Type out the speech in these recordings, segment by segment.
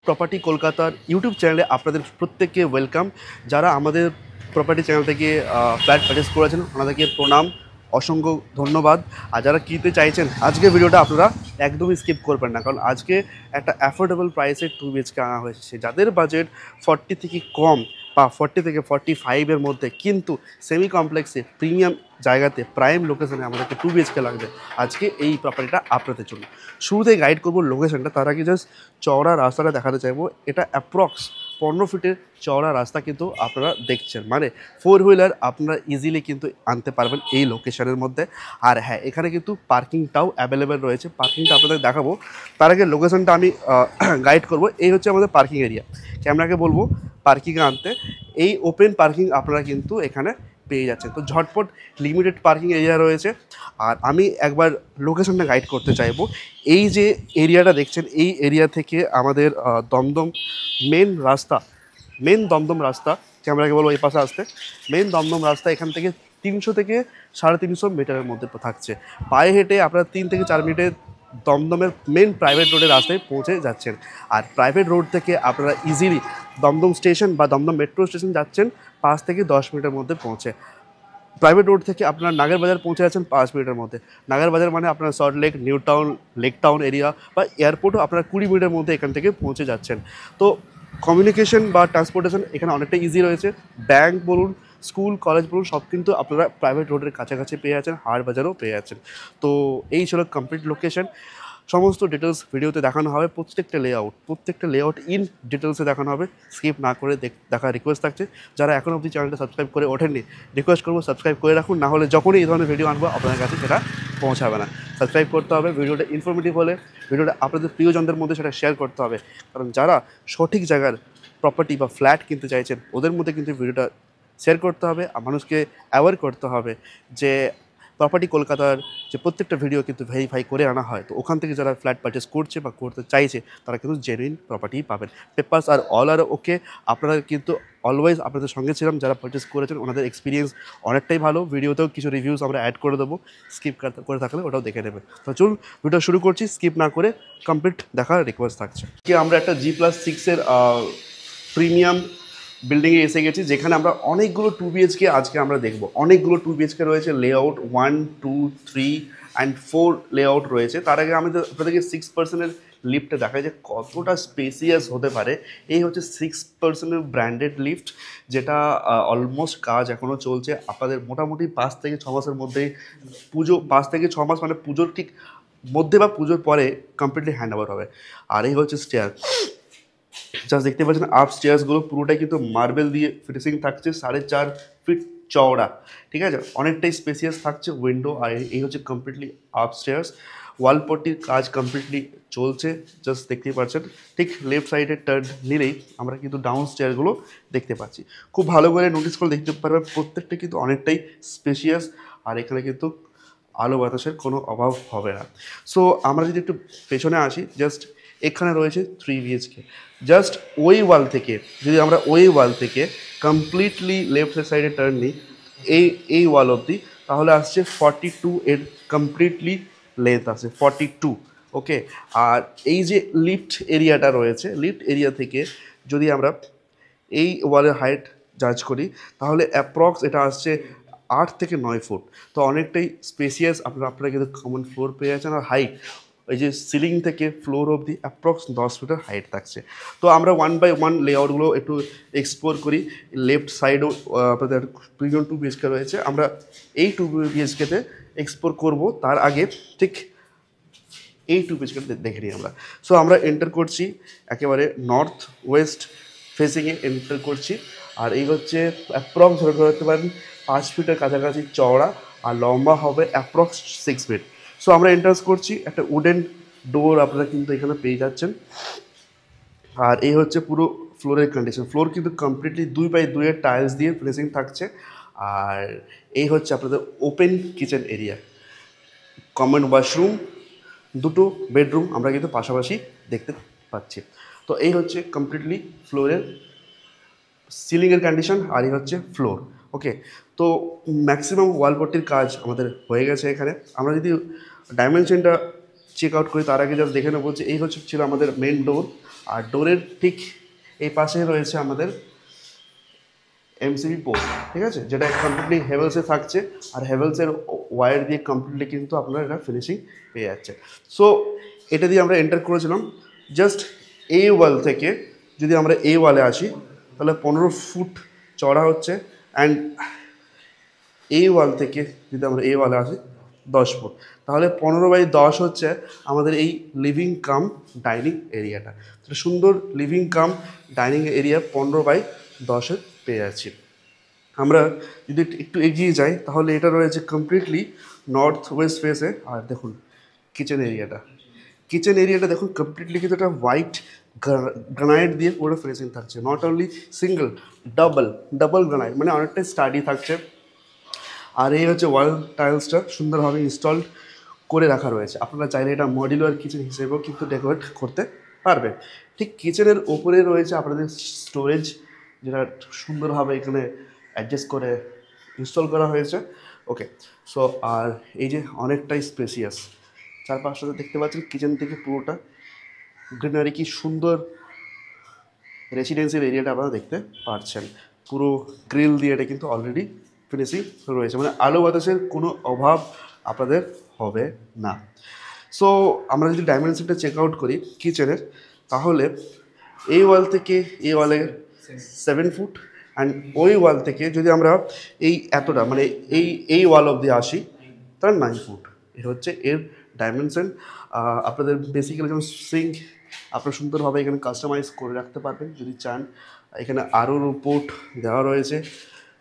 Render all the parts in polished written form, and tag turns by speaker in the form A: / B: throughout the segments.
A: Property কলকাতার YouTube চ্যানেলে আপনাদের প্রত্যেককে ওয়েলকাম। যারা আমাদের প্রপার্টি চ্যানেল থেকে ফ্ল্যাট পারচেস করেছেন ওনাদেরকে প্রণাম, অসংখ্য ধন্যবাদ। আর যারা কিনতে চাইছেন আজকে ভিডিওটা আপনারা একদমই স্কিপ করবেন না, কারণ আজকে একটা অ্যাফোর্ডেবল প্রাইসে 2 BHK আনা হয়েছে। যাদের বাজেট 40 থেকে কম বা 40 থেকে 45-এর মধ্যে, কিন্তু সেমি কমপ্লেক্সে প্রিমিয়াম জায়গাতে প্রাইম লোকেশনে আমাদেরকে 2 BHK লাগবে, আজকে এই প্রপার্টিটা আপনাদের জন্য। শুরুতে গাইড করবো লোকেশনটা, তার আগে জাস্ট চওড়া রাস্তাটা দেখাতে চাইবো। এটা অ্যাপ্রক্স 15 ফিটের চওড়া রাস্তা কিন্তু আপনারা দেখছেন, মানে 4 হুইলার আপনারা ইজিলি কিন্তু আনতে পারবেন এই লোকেশনের মধ্যে। আর হ্যাঁ, এখানে কিন্তু পার্কিংটাও অ্যাভেলেবেল রয়েছে, পার্কিংটা আপনাদের দেখাবো। তার আগে লোকেশনটা আমি গাইড করব। এই হচ্ছে আমাদের পার্কিং এরিয়া, ক্যামেরাকে বলবো পার্কিংয়ে আনতে। এই ওপেন পার্কিং আপনারা কিন্তু এখানে পেয়ে যাচ্ছেন, তো ঝটপট লিমিটেড পার্কিং এরিয়া রয়েছে। আর আমি একবার লোকেশনটা গাইড করতে চাইবো। এই যে এরিয়াটা দেখছেন, এই এরিয়া থেকে আমাদের দমদম দমদম রাস্তা, ক্যামেরাকে বলবো এই পাশে আসতে। দমদম রাস্তা এখান থেকে 300 থেকে 350 মিটারের মধ্যে থাকছে। পায়ে হেঁটে আপনারা 3 থেকে 4 মিনিটে দমদমের মেন প্রাইভেট রোডের রাস্তায় পৌঁছে যাচ্ছেন। আর প্রাইভেট রোড থেকে আপনারা ইজিলি দমদম স্টেশন বা দমদম মেট্রো স্টেশন যাচ্ছেন 5 থেকে 10 মিনিটের মধ্যে পৌঁছে। প্রাইভেট রোড থেকে আপনারা নাগেরবাজার পৌঁছে যাচ্ছেন 5 মিনিটের মধ্যে। নাগেরবাজার মানে আপনার Salt Lake, new town, lake town area বা এয়ারপোর্টও আপনারা 20 মিনিটের মধ্যে এখান থেকে পৌঁছে যাচ্ছেন। তো কমিউনিকেশন বা ট্রান্সপোর্টেশন এখানে অনেকটা ইজি রয়েছে। ব্যাংক বলুন, স্কুল কলেজ বলুন, সব কিন্তু আপনারা প্রাইভেট রোডের কাছাকাছি পেয়ে যাচ্ছেন, হাট বাজারও পেয়ে যাচ্ছেন। তো এই ছিল কমপ্লিট লোকেশন। সমস্ত ডিটেলস ভিডিওতে দেখানো হবে, প্রত্যেকটা লেআউট ইন ডিটেলসে দেখানো হবে। স্কিপ না করে দেখা রিকোয়েস্ট থাকছে। যারা এখন অবধি চ্যানেলটা সাবস্ক্রাইব করে ওঠেননি, রিকোয়েস্ট করবো সাবস্ক্রাইব করে রাখুন, না হলে যখনই এই ধরনের ভিডিও আনবো আপনাদের কাছে সেটা পৌঁছাবে না। সাবস্ক্রাইব করতে হবে, ভিডিওটা ইনফরমেটিভ হলে ভিডিওটা আপনাদের প্রিয়জনদের মধ্যে সেটা শেয়ার করতে হবে, কারণ যারা সঠিক জায়গার প্রপার্টি বা ফ্ল্যাট কিনতে চাইছেন ওদের মধ্যে কিন্তু ভিডিওটা শেয়ার করতে হবে। আর মানুষকে অ্যাওয়ার করতে হবে যে প্রপার্টি কলকাতার যে প্রত্যেকটা ভিডিও কিন্তু ভেরিফাই করে আনা হয়, তো ওখান থেকে যারা ফ্ল্যাট পারচেস করছে বা করতে চাইছে তারা কিন্তু জেনুইন প্রপার্টি পাবেন। পেপারস আর অল আর ওকে। আপনারা কিন্তু অলওয়েজ আপনাদের সঙ্গে ছিলাম, যারা পারচেস করেছেন ওনাদের এক্সপিরিয়েন্স অনেকটাই ভালো। ভিডিওতেও কিছু রিভিউস আমরা অ্যাড করে দেবো, স্কিপ করে থাকলে ওটাও দেখে নেবেন। তো চলুন ভিডিও শুরু করছি, স্কিপ না করে কমপ্লিট দেখার রিকোয়েস্ট থাকছে। কি আমরা একটা G+6-এর প্রিমিয়াম বিল্ডিংয়ে এসে গেছি, যেখানে আমরা অনেকগুলো 2 BHK আজকে আমরা দেখব। অনেকগুলো 2 BHK রয়েছে, লেআউট 1, 2, 3 অ্যান্ড 4 লেআউট রয়েছে। তার আগে আমি আপনাদেরকে 6%-এর লিফটটা দেখাই যে কতটা স্পেসিয়াস হতে পারে। এই হচ্ছে 6%-এর ব্র্যান্ডেড লিফট, যেটা অলমোস্ট কাজ এখনও চলছে। আপনাদের মোটামুটি 5 থেকে 6 মাসের মধ্যেই পুজো, 5 থেকে 6 মাস মানে পুজোর ঠিক মধ্যে বা পুজোর পরে কমপ্লিটলি হ্যান্ড ওভার হবে। আর এই হচ্ছে স্টেয়ার, জাস্ট দেখতে পাচ্ছেন আপ স্টেয়ার্সগুলো পুরোটাই কিন্তু মার্বেল দিয়ে ফিনিশিং থাকছে, 4.5 ফিট চওড়া, ঠিক আছে, অনেকটাই স্পেসিয়াস থাকছে উইন্ডো। আর এই হচ্ছে কমপ্লিটলি আপ স্টেয়ার্স। ওয়ালপট্টির কাজ কমপ্লিটলি চলছে, জাস্ট দেখতেই পাচ্ছেন। ঠিক লেফট সাইডে টার্ন নিলেই আমরা কিন্তু ডাউন স্টেয়ারগুলো দেখতে পাচ্ছি। খুব ভালো করে নোটিস করে দেখতে পারবেন প্রত্যেকটা কিন্তু অনেকটাই স্পেসিয়াস। আর এখানে কিন্তু আলো বাতাসের কোনো অভাব হবে না। সো আমরা যদি একটু পেছনে আসি, জাস্ট এখানে রয়েছে 3 BHK। জাস্ট ওই ওয়াল থেকে, যদি আমরা ওই ওয়াল থেকে কমপ্লিটলি লেফট সাইডে টার্ন নিই এই ওয়াল অবধি, তাহলে আসছে 42 এর কমপ্লিটলি লেন্থ আছে 42। ওকে, আর এই যে লিফট এরিয়াটা রয়েছে, লিফট এরিয়া থেকে যদি আমরা এই ওয়ালের হাইট জাজ করি, তাহলে অ্যাপ্রক্স এটা আসছে 8 থেকে 9 ফুট। তো অনেকটাই স্পেসিয়াস। আপনারা কিন্তু কমন ফ্লোর পেয়ে যাচ্ছেন। আর হাইট, ওই যে সিলিং থেকে ফ্লোর অবধি অ্যাপ্রক্স 10 ফিটের হাইট থাকছে। তো আমরা 1 বাই 1 লেআউটগুলো একটু এক্সপ্লোর করি। লেফট সাইডও আপনাদের প্রিমিয়াম 2 BHK রয়েছে, আমরা এই 2 BHKতে এক্সপ্লোর করব। তার আগে ঠিক এই 2 BHK দেখে নিই আমরা। সো আমরা এন্টার করছি একেবারে নর্থ ওয়েস্ট ফেসিংয়ে এন্টার করছি। আর এই হচ্ছে অ্যাপ্রক্স ধরে ধরতে পারেন 5 ফিটের কাছাকাছি চওড়া, আর লম্বা হবে অ্যাপ্রক্স 6 ফিট। সো আমরা এন্টার্স করছি, একটা উডেন ডোর আপনারা কিন্তু এখানে পেয়ে যাচ্ছেন। আর এই হচ্ছে পুরো ফ্লোরের কন্ডিশন। ফ্লোর কিন্তু কমপ্লিটলি 2 বাই 2 এর টাইলস দিয়ে ফিনিশিং থাকছে। আর এই হচ্ছে আপনাদের open kitchen area, common washroom, দুটো বেডরুম আমরা কিন্তু পাশাপাশি দেখতে পাচ্ছি। তো এই হচ্ছে কমপ্লিটলি ফ্লোরের সিলিংয়ের কন্ডিশন, আর এই হচ্ছে ফ্লোর। ওকে, তো ম্যাক্সিমাম ওয়ালপট্টির কাজ আমাদের হয়ে গেছে এখানে। আমরা যদি ডাইমেনশনটা চেক আউট করি, তার আগে জাস্ট দেখে নেবো যে এই হচ্ছে ছিল আমাদের মেন ডোর। আর ডোরের ঠিক এই পাশে রয়েছে আমাদের এমসিবি পোর্ট, ঠিক আছে, যেটা কমপ্লিটলি হেভেলসে থাকছে। আর হেভেলসের ওয়্যার দিয়ে কমপ্লিটলি কিন্তু আপনারা এটা ফিনিশিং পেয়ে যাচ্ছে। সো এটা দিয়ে আমরা এন্টার করেছিলাম। জাস্ট এই ওয়াল থেকে যদি আমরা এই ওয়ালে আসি তাহলে 15 ফুট চড়া হচ্ছে, অ্যান্ড এই ওয়াল থেকে যদি আমরা এই ওয়ালে আসি 10 ফুট, তাহলে 15/10 হচ্ছে আমাদের এই লিভিং কাম ডাইনিং এরিয়াটা। সুন্দর লিভিং কাম ডাইনিং এরিয়া 15/10 পেয়ে যাচ্ছি। আমরা যদি একটু এগিয়ে যাই তাহলে এটা রয়েছে কমপ্লিটলি নর্থ ওয়েস্ট ফেসে। আর দেখুন কিচেন এরিয়াটা দেখুন কমপ্লিটলি কিন্তু একটা হোয়াইট গ্রানাইট দিয়ে পুরো ফিনিশিং থাকছে। Not only single, double granite, মানে অনেকটাই স্টাডি থাকছে। আর এই হচ্ছে ওয়াল টাইলসটা সুন্দরভাবে ইনস্টলড করে রাখা রয়েছে। আপনারা চাইলে এটা মডিউলার কিচেন হিসেবেও কিন্তু ডেকোরেট করতে পারবেন। ঠিক কিচেনের ওপরে রয়েছে আপনাদের স্টোরেজ, যেটা সুন্দরভাবে এখানে অ্যাডজাস্ট করে ইনস্টল করা হয়েছে। ওকে, সো আর এই যে অনেকটাই স্পেসিয়াস, চারপাশটাতে দেখতে পাচ্ছেন কিচেন থেকে পুরোটা গ্রিনারি, কি সুন্দর রেসিডেন্সিয়াল এরিয়াটা আপনারা দেখতে পাচ্ছেন। পুরো গ্রিল দিয়ে এটা কিন্তু অলরেডি ফিনিশিং রয়েছে, মানে আলো বাতাসের কোনো অভাব আপনাদের হবে না। সো আমরা যদি ডাইমেনশনটা চেক আউট করি কিচেনের, তাহলে এই ওয়াল থেকে এই ওয়ালে 7 ফুট, অ্যান্ড ওই ওয়াল থেকে যদি আমরা এই এতটা মানে এই ওয়াল অবধি আসি তার 9 ফুট। এ হচ্ছে এর ডাইমেনশন। আপনাদের বেসিক্যালি যেমন সিঙ্ক আপনারা সুন্দরভাবে এখানে কাস্টমাইজ করে রাখতে পারবেন যদি চান। এখানে আরও পোর্ট দেওয়া রয়েছে,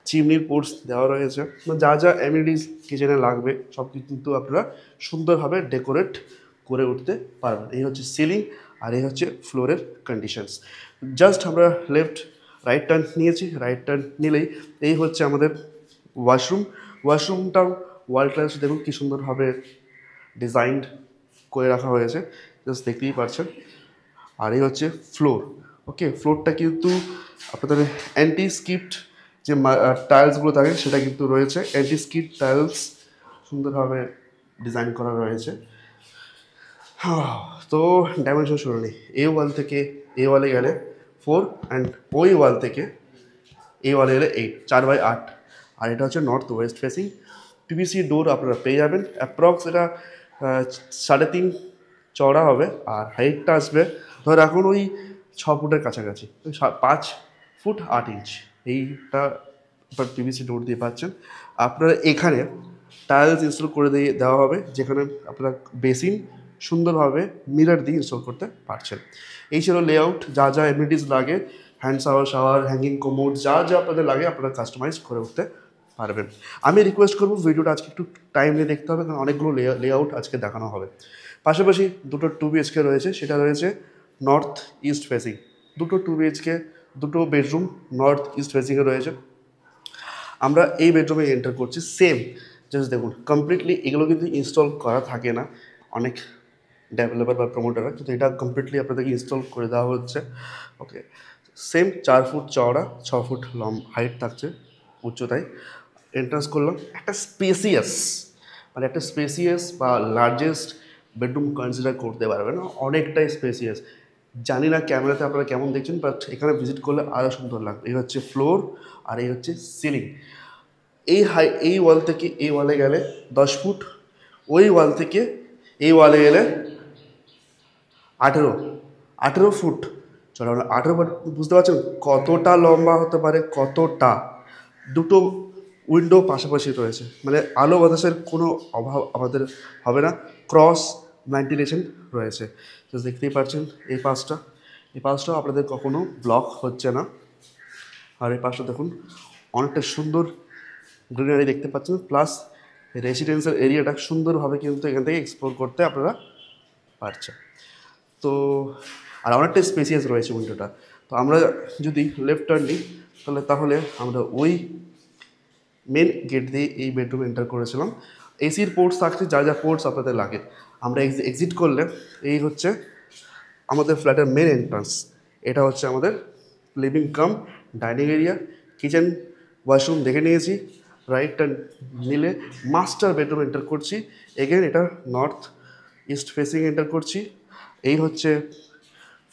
A: চিমনির পোর্টস দেওয়া রয়েছে, যা যা অ্যামিনিটিস কিচেনে লাগবে সব কিন্তু আপনারা সুন্দরভাবে ডেকোরেট করে উঠতে পারবেন। এই হচ্ছে সিলিং, আর এই হচ্ছে ফ্লোরের কন্ডিশনস। জাস্ট আমরা রাইট টার্ন নিয়েছি, রাইট টার্ন নিলেই এই হচ্ছে আমাদের ওয়াশরুমটাও ওয়াল টাইলস দেখুন কী সুন্দরভাবে ডিজাইনড করে রাখা হয়েছে, জাস্ট দেখতেই পাচ্ছেন। আর এই হচ্ছে ফ্লোর। ওকে, ফ্লোরটা কিন্তু আপনাদের অ্যান্টি স্কিপড যে টাইলসগুলো থাকে সেটা কিন্তু রয়েছে, অ্যান্টি স্কিড টাইলস সুন্দরভাবে ডিজাইন করা রয়েছে। তো ডাইমেনশন শুরু নেই, এই ওয়াল থেকে এই ওয়ালে গেলে 4, অ্যান্ড ওই ওয়াল থেকে এই ওয়ালে গেলে 8, 4/8। আর এটা হচ্ছে নর্থ ওয়েস্ট ফেসিং। পিভিসি ডোর আপনারা পেয়ে যাবেন। অ্যাপ্রক্স এটা 3.5 চওড়া হবে, আর হাইটটা আসবে ধর এখন ওই 6 ফুটের কাছাকাছি, 5 ফুট 8 ইঞ্চ এইটা আপনার পিভিসি ডোর দিয়ে পাচ্ছেন। আপনারা এখানে টাইলস ইনস্টল করে দেওয়া হবে, যেখানে আপনারা বেসিন সুন্দরভাবে মিরর দিয়ে ইনস্টল করতে পারছেন। এই ছিল লেআউট। যা যা এমিনিটিস লাগে, হ্যান্ড শাওয়ার, হ্যাঙ্গিং কোমোড, যা যা আপনাদের লাগে আপনারা কাস্টমাইজ করে উঠতে পারবেন। আমি রিকোয়েস্ট করবো ভিডিওটা আজকে একটু টাইম নিয়ে দেখতে হবে, কারণ অনেকগুলো লেআউট আজকে দেখানো হবে। পাশাপাশি দুটো 2 BHK রয়েছে, সেটা রয়েছে নর্থ ইস্ট ফেসিং। দুটো 2 BHK, দুটো বেডরুম নর্থ ইস্ট ফেসিংয়ে রয়েছে। আমরা এই বেডরুমে এন্টার করছি, সেম জাস্ট দেখুন কমপ্লিটলি এগুলো কিন্তু ইনস্টল করা থাকে না অনেক ডেভেলপার বা প্রমোটাররা, কিন্তু এটা কমপ্লিটলি আপনাদেরকে ইনস্টল করে দেওয়া হচ্ছে। ওকে, সেম 4 ফুট চওড়া, 6 ফুট হাইট থাকছে উচ্চতায়। এন্ট্রান্স করলাম, একটা স্পেসিয়াস বা লার্জেস্ট বেডরুম কনসিডার করতে পারবেন, অনেকটাই স্পেসিয়াস। জানি না ক্যামেরাতে আপনারা কেমন দেখছেন, বাট এখানে ভিজিট করলে আরও সুন্দর লাগবে। এই হচ্ছে ফ্লোর, আর এই হচ্ছে সিলিং। এই ওয়াল থেকে এই ওয়ালে গেলে 10 ফুট, ওই ওয়াল থেকে এই ওয়ালে গেলে 18 ফুট। চলো 18 ফুট, বুঝতে পারছেন কতটা লম্বা হতে পারে, কতটা। দুটো উইন্ডো পাশাপাশি রয়েছে, মানে আলো বাতাসের কোনো অভাব আমাদের হবে না। ক্রস ভেন্টিলেশন রয়েছে, তো দেখতেই পাচ্ছেন এই পাশটাও আপনাদের কখনো ব্লক হচ্ছে না। আর এই পাশটা দেখুন অনেকটা সুন্দর গ্রিনারি দেখতে পাচ্ছেন, প্লাস রেসিডেন্সিয়াল এরিয়াটা সুন্দরভাবে কিন্তু এখান থেকে এক্সপ্লোর করতে আপনারা পারছেন। তো আর অনেকটা স্পেসিয়াস রয়েছে উইন্ডোটা। তো আমরা যদি লেফট টার্ন নিই তাহলে আমরা ওই মেন গেট দিয়ে এই বেডরুমে এন্টার করেছিলাম। এসির পোর্টস থাকছে, যা যা পোর্টস আপনাদের লাগে। আমরা এক্সিট করলে এই হচ্ছে আমাদের ফ্ল্যাটের মেন এন্ট্রান্স। এটা হচ্ছে আমাদের living cum dining area. Kitchen washroom দেখে নিয়েছি, রাইট টার্ন নিলে মাস্টার বেডরুম এন্টার করছি। এগেন এটা নর্থ ইস্ট ফেসিং এন্টার করছি। এই হচ্ছে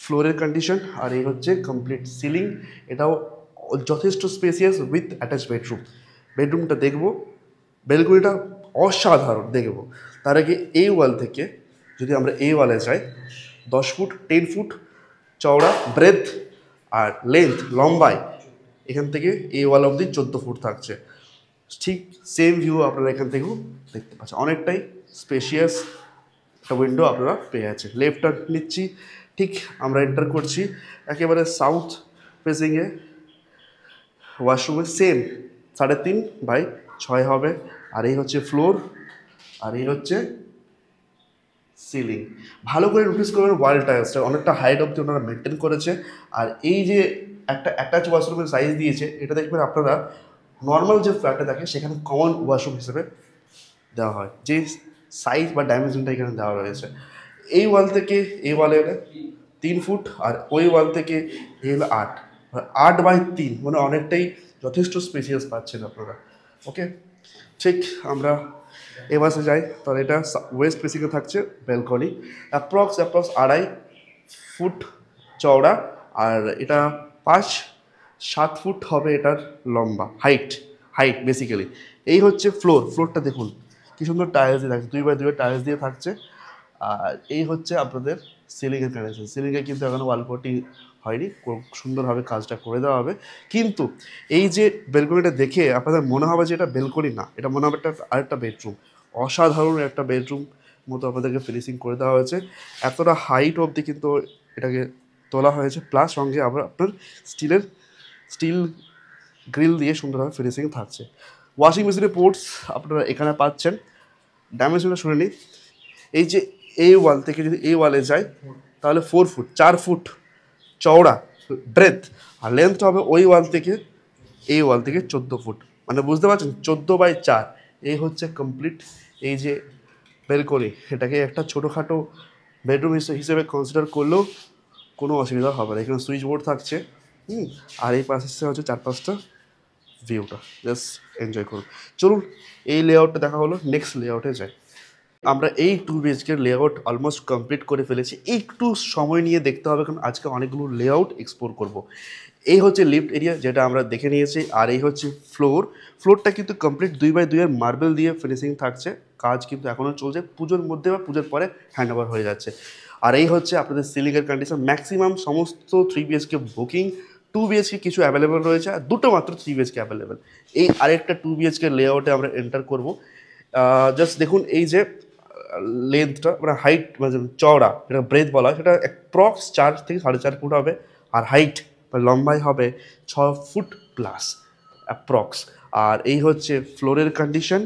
A: ফ্লোরের কন্ডিশন। আর এই হচ্ছে কমপ্লিট সিলিং, এটাও যথেষ্ট স্পেসিয়াস উইথ অ্যাটাচ বেডরুম। বেডরুমটা দেখবো, বেলকনিটা অসাধারণ দেখব। তার আগে এই ওয়াল থেকে যদি আমরা এই ওয়ালে যাই, 10 ফুট 10 ফুট চওড়া ব্রেথ আর লেন্থ লম্বায় এখান থেকে এই ওয়াল অবধি 14 ফুট থাকছে। ঠিক সেম ভিউ আপনারা এখান থেকেও দেখতে পাচ্ছেন, অনেকটাই স্পেশিয়াস একটা উইন্ডো আপনারা পেয়ে যাচ্ছে। লেফট টার্ন নিচ্ছি, ঠিক আমরা এন্টার করছি একেবারে সাউথ ফেসিংয়ে। ওয়াশরুমে সেম 3.5x6 হবে। আর এই হচ্ছে ফ্লোর, আর এই হচ্ছে সিলিং। ভালো করে নোটিস করবেন ওয়াল টাইলসটা অনেকটা হাইট অবধি ওনারা মেনটেন করেছে। আর এই যে একটা অ্যাটাচ ওয়াশরুমের সাইজ দিয়েছে, এটা দেখবেন আপনারা নর্মাল যে ফ্ল্যাটে থাকে সেখানে কমন ওয়াশরুম হিসেবে দেওয়া হয়, যে সাইজ বা ডাইমেনশনটা এখানে দেওয়া রয়েছে। এই ওয়াল থেকে এই ওয়ালে 3 ফুট, আর ওই ওয়াল থেকে এই হলো 8 8x3, মানে অনেকটাই যথেষ্ট স্পেসিয়াস পাচ্ছেন আপনারা। ওকে, ঠিক আমরা এ বাসে যাই। তাহলে এটা ওয়েস্ট ফেসিংয়ে থাকছে ব্যালকনি, অ্যাপ্রক্স 2.5 ফুট চওড়া, আর এটা 5-7 ফুট হবে এটার লম্বা হাইট বেসিক্যালি। এই হচ্ছে ফ্লোরটা দেখুন কি সুন্দর টাইলস দিয়ে থাকছে, 2x2 টাইলস দিয়ে থাকছে। আর এই হচ্ছে আপনাদের সিলিংয়ের কানেকশন। সিলিংয়ে কিন্তু এখনও ওয়ালপটি হয়নি, খুব সুন্দরভাবে কাজটা করে দেওয়া হবে। কিন্তু এই যে বেলকনিটা দেখে আপনাদের মনে হবে যে এটা বেলকনি না, এটা মনে হবে আরেকটা বেডরুম। অসাধারণ একটা বেডরুম মতো আপনাদেরকে ফিনিশিং করে দেওয়া হয়েছে। এতটা হাইট অবধি কিন্তু এটাকে তোলা হয়েছে, প্লাস সঙ্গে আবার আপনার স্টিল গ্রিল দিয়ে সুন্দরভাবে ফিনিশিং থাকছে। ওয়াশিং মেশিনের পোর্টস আপনারা এখানে পাচ্ছেন। ডাইমেনশনটা শুনে নিই। এই যে এই ওয়াল থেকে যদি এই ওয়ালে যায় তাহলে 4 ফুট চওড়া ব্রেথ, আর লেন্থটা হবে ওই ওয়াল থেকে এই ওয়াল থেকে 14 ফুট, মানে বুঝতে পারছেন 14x4। এই হচ্ছে কমপ্লিট এই যে বেলকনি। এটাকে একটা ছোটোখাটো বেডরুম হিসেবে কনসিডার করলেও কোনো অসুবিধা হবে না। এখানে সুইচ বোর্ড থাকছে, আর এই পাশে হচ্ছে 4-5টা ভিউটা, জাস্ট এনজয় করুন। চলুন এই লেআউটটা দেখা হলো, নেক্সট লেআউটে যাই। আমরা এই 2 BHK লেআউট অলমোস্ট কমপ্লিট করে ফেলেছি। একটু সময় নিয়ে দেখতে হবে, কারণ আজকে অনেকগুলো লেআউট এক্সপ্লোর করব। এই হচ্ছে লিফট এরিয়া, যেটা আমরা দেখে নিয়েছি। আর এই হচ্ছে ফ্লোরটা কিন্তু কমপ্লিট 2x2 এর মার্বেল দিয়ে ফিনিশিং থাকছে। কাজ কিন্তু এখনও চলছে, পুজোর মধ্যে বা পুজোর পরে হ্যান্ড ওভার হয়ে যাচ্ছে। আর এই হচ্ছে আপনাদের সিলিংয়ের কন্ডিশন। ম্যাক্সিমাম সমস্ত 3 BHK বুকিং, 2 BHK কিছু অ্যাভেলেবেল রয়েছে, আর দুটো মাত্র 3 BHK অ্যাভেলেবেল। এই আরেকটা 2 BHK লেআউটে আমরা এন্টার করব। জাস্ট দেখুন এই যে লেন্থটা, মানে হাইট মানে চওড়া, যেটা ব্রেথ বলা হয়, সেটা অ্যাপ্রক্স 4 থেকে 4.5 ফুট হবে। আর হাইট বা লম্বাই হবে 6 ফুট প্লাস অ্যাপ্রক্স। আর এই হচ্ছে ফ্লোরের কন্ডিশন,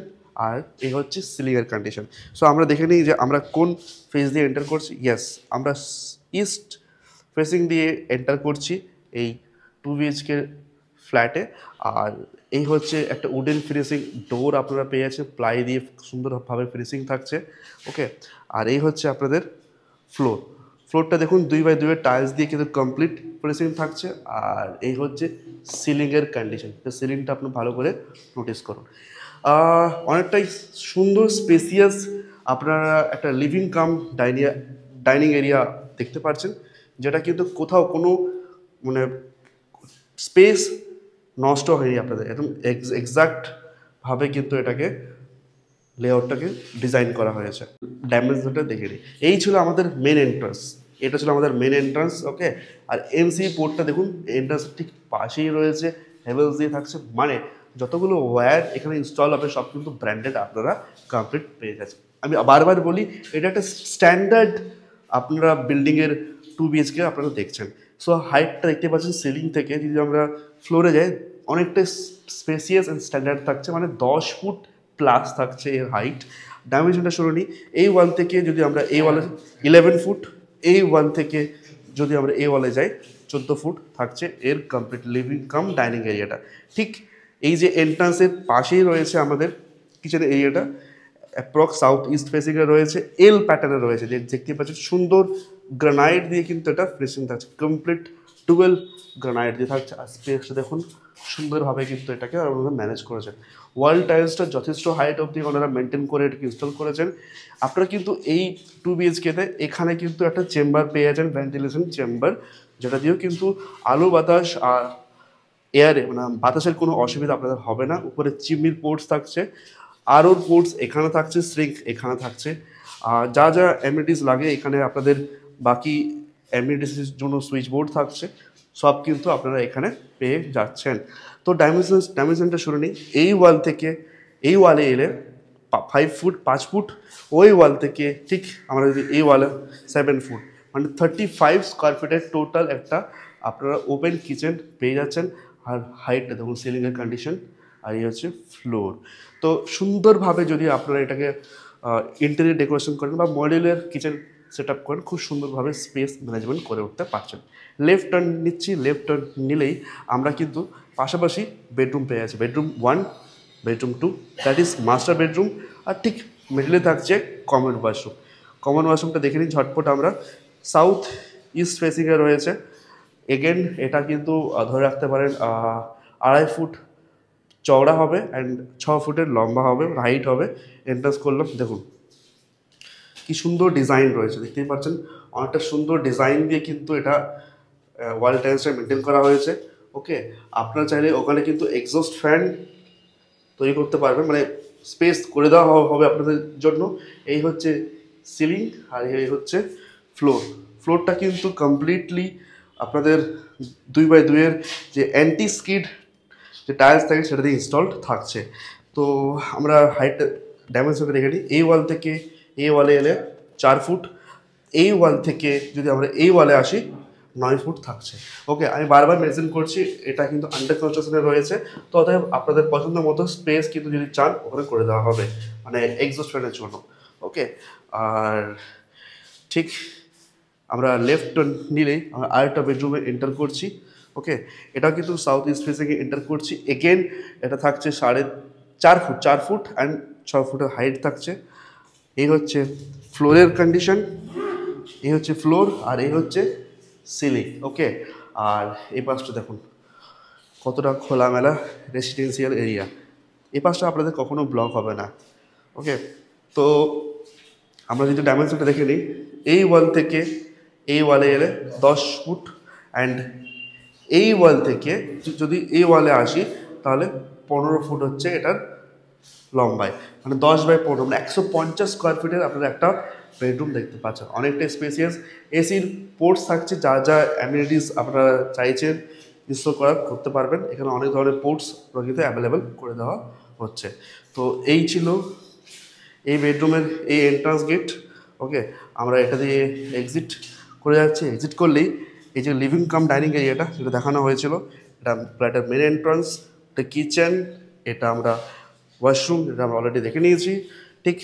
A: আর এই হচ্ছে সিলিংয়ের কন্ডিশন। সো আমরা দেখে নিই যে আমরা কোন ফেস দিয়ে এন্টার করছি। ইয়েস, আমরা ইস্ট ফেসিং দিয়ে এন্টার করছি এই 2 BHK ফ্ল্যাটে। আর এই হচ্ছে একটা উডেন ফিনিশিং ডোর আপনারা পেয়ে যাচ্ছেন, প্লাই দিয়ে সুন্দরভাবে ফিনিশিং থাকছে। ওকে, আর এই হচ্ছে আপনাদের ফ্লোরটা দেখুন 2x2 টাইলস দিয়ে কিন্তু কমপ্লিট ফিনিশিং থাকছে। আর এই হচ্ছে সিলিংয়ের কন্ডিশন। সিলিংটা আপনি ভালো করে নোটিস করুন, অনেকটাই সুন্দর স্পেসিয়াস। আপনারা একটা লিভিং কাম ডাইনিং এরিয়া দেখতে পাচ্ছেন, যেটা কিন্তু কোথাও কোনো মানে স্পেস নষ্ট হয়নি আপনাদের, একদম এক্স্যাক্টভাবে কিন্তু এটাকে লেআউটটাকে ডিজাইন করা হয়েছে। ডাইমেনশনটা দেখে নিই। এই ছিল আমাদের মেন এন্ট্রান্স, এটা ছিল আমাদের মেন এন্ট্রান্স। ওকে, আর এমসি পোর্টটা দেখুন এন্ট্রান্সের ঠিক পাশেই রয়েছে, হেভেলস দিয়ে থাকছে, মানে যতগুলো ওয়্যার এখানে ইনস্টল হবে সব কিন্তু ব্র্যান্ডেড আপনারা কমপ্লিট পেয়ে গেছে। আমি বারবার বলি, এটা একটা স্ট্যান্ডার্ড আপনারা বিল্ডিংয়ের 2 BHK আপনারা দেখছেন। সো হাইটটা দেখতে পাচ্ছেন সিলিং থেকে। যদি আমরা ফ্লোরে যাই, অনেকটা স্পেসিয়াস অ্যান্ড স্ট্যান্ডার্ড থাকছে, মানে 10 ফুট প্লাস থাকছে এর হাইট। ডাইমেনশনটা শুনে নিই। এই ওয়াল থেকে যদি আমরা এই ওয়ালে 11 ফুট, এই ওয়াল থেকে যদি আমরা এই ওয়ালে যাই 14 ফুট থাকছে এর কমপ্লিট লিভিং কাম ডাইনিং এরিয়াটা। ঠিক এই যে এন্ট্রান্সের পাশেই রয়েছে আমাদের কিচেনের এরিয়াটা, অ্যাপ্রক্স সাউথ ইস্ট ফেসিংয়ে রয়েছে, এল প্যাটার্নে রয়েছে, যে দেখতে পাচ্ছেন সুন্দর গ্রানাইট দিয়ে কিন্তু এটা ফিনিশিং থাকছে, কমপ্লিট 12 গ্রানাইট দিয়ে থাকছে। আর স্পেসটা দেখুন সুন্দরভাবে কিন্তু এটাকে ওনারা ম্যানেজ করেছেন। ওয়াল টাইলসটা যথেষ্ট হাইট অবধি ওনারা মেনটেন করে এটাকে ইনস্টল করেছেন। আপনারা কিন্তু এই 2 BHK-তে এখানে কিন্তু একটা চেম্বার পেয়ে যাচ্ছেন, ভেন্টিলেশন চেম্বার, যেটা দিয়েও কিন্তু আলো বাতাস আর এয়ারে মানে বাতাসের কোনো অসুবিধা আপনাদের হবে না। উপরে চিমনির পোর্টস থাকছে, আরওর পোর্টস এখানে থাকছে, সিঙ্ক এখানে থাকছে। আর যা যা অ্যামিনিটিস লাগে এখানে আপনাদের বাকি অ্যামিনিটিসের জন্য সুইচ বোর্ড থাকছে, সব কিন্তু আপনারা এখানে পেয়ে যাচ্ছেন। তো ডাইমেনশনটা শুনে নিই। এই ওয়াল থেকে এই ওয়ালে এলে 5 ফুট 5 ফুট, ওই ওয়াল থেকে ঠিক আমরা যদি এই ওয়ালে 7 ফুট, মানে 35 স্কোয়ার ফিটের টোটাল একটা আপনারা ওপেন কিচেন পেয়ে যাচ্ছেন। আর হাইটটা দেখুন, সিলিংয়ের কন্ডিশন, আর এই হচ্ছে ফ্লোর। তো সুন্দরভাবে যদি আপনারা এটাকে ইন্টেরিয়র ডেকোরেশন করেন বা মডিউলার কিচেন সেট আপ করেন, খুব সুন্দরভাবে স্পেস ম্যানেজমেন্ট করে উঠতে পারছেন। লেফট টার্ন নিচ্ছি, লেফট টার্ন নিলেই আমরা কিন্তু পাশাপাশি বেডরুম পেয়ে যাচ্ছি। Bedroom 1, bedroom 2, that is master bedroom. আর ঠিক মিডলে থাকছে কমন ওয়াশরুম। কমন ওয়াশরুমটা দেখে নিন ঝটপট আমরা। সাউথ ইস্ট ফেসিংয়ে রয়েছে। এগেন এটা কিন্তু ধরে রাখতে পারেন 2.5 ফুট চওড়া হবে অ্যান্ড 6 ফুটের লম্বা হবে, হাইট হবে। এন্ট্রান্স করলাম, দেখুন কি সুন্দর ডিজাইন রয়েছে, দেখতেই পাচ্ছেন। অনেকটা সুন্দর ডিজাইন দিয়ে কিন্তু এটা ওয়াল টাইলসটা মেনটেন করা হয়েছে। ওকে, আপনারা চাইলে ওখানে কিন্তু এক্সস্ট ফ্যান তৈরি করতে পারবেন, মানে স্পেস করে দেওয়া হবে আপনাদের জন্য। এই হচ্ছে সিলিং আর এই হচ্ছে ফ্লোর। ফ্লোরটা কিন্তু কমপ্লিটলি আপনাদের 2x2-এর যে অ্যান্টি স্কিড যে টায়ার্স থাকে সেটা দিয়ে ইনস্টলড থাকছে। তো আমরা হাইট ডাইমেনশনটা দেখে নিই। এই ওয়াল থেকে এই ওয়ালে এলে 4 ফুট, এই ওয়াল থেকে যদি আমরা এই ওয়ালে আসি 9 ফুট থাকছে। ওকে, আমি বারবার মেনশন করছি এটা কিন্তু আন্ডার কনস্ট্রাকশনে রয়েছে। তো অতএব আপনাদের পছন্দ মতো স্পেস কিন্তু যদি চান ওখানে করে দেওয়া হবে, মানে এক্সস্ট ফ্যানের জন্য। ওকে, আর ঠিক আমরা লেফট নিলেই আমরা আরেকটা বেডরুমে এন্টার করছি। ওকে, এটাও কিন্তু সাউথ ইস্ট ফেসিংয়ে এন্টার করছি। এগেন এটা থাকছে 4.5 ফুট, 4 ফুট অ্যান্ড 6 ফুটের হাইট থাকছে। এই হচ্ছে ফ্লোরের কন্ডিশন, এই হচ্ছে ফ্লোর, আর এই হচ্ছে সিলিং। ওকে, আর এই পাশটা দেখুন কতটা খোলামেলা রেসিডেন্সিয়াল এরিয়া। এই পাশটা আপনাদের কখনো ব্লক হবে না। ওকে, তো আমরা যদি ডাইমেনশনটা দেখে নিই, এই ওয়াল থেকে এই ওয়ালে এলে 10 ফুট অ্যান্ড এই ওয়াল থেকে যদি এই ওয়ালে আসি তাহলে 15 ফুট হচ্ছে এটার লম্বায়, মানে 10x15, মানে 150 স্কোয়ার ফিটের আপনারা একটা বেডরুম দেখতে পাচ্ছেন। অনেকটা স্পেসিয়াস, এসির পোর্টস থাকছে, যা যা অ্যামিনিটিস আপনারা চাইছেন ইনস্টল করতে পারবেন। এখানে অনেক ধরনের পোর্টস কিন্তু অ্যাভেলেবেল করে দেওয়া হচ্ছে। তো এই ছিল এই বেডরুমের এই এন্ট্রান্স গেট। ওকে, আমরা এটা দিয়ে এক্সিট করে যাচ্ছি। এক্সিট করলেই এই যে লিভিং কাম ডাইনিং এরিয়াটা যেটা দেখানো হয়েছিল, এটা ফ্ল্যাটের মেন এন্ট্রান্স, এটা কিচেন, এটা আমরা ওয়াশরুম, যেটা আমরা অলরেডি দেখে নিয়েছি। ঠিক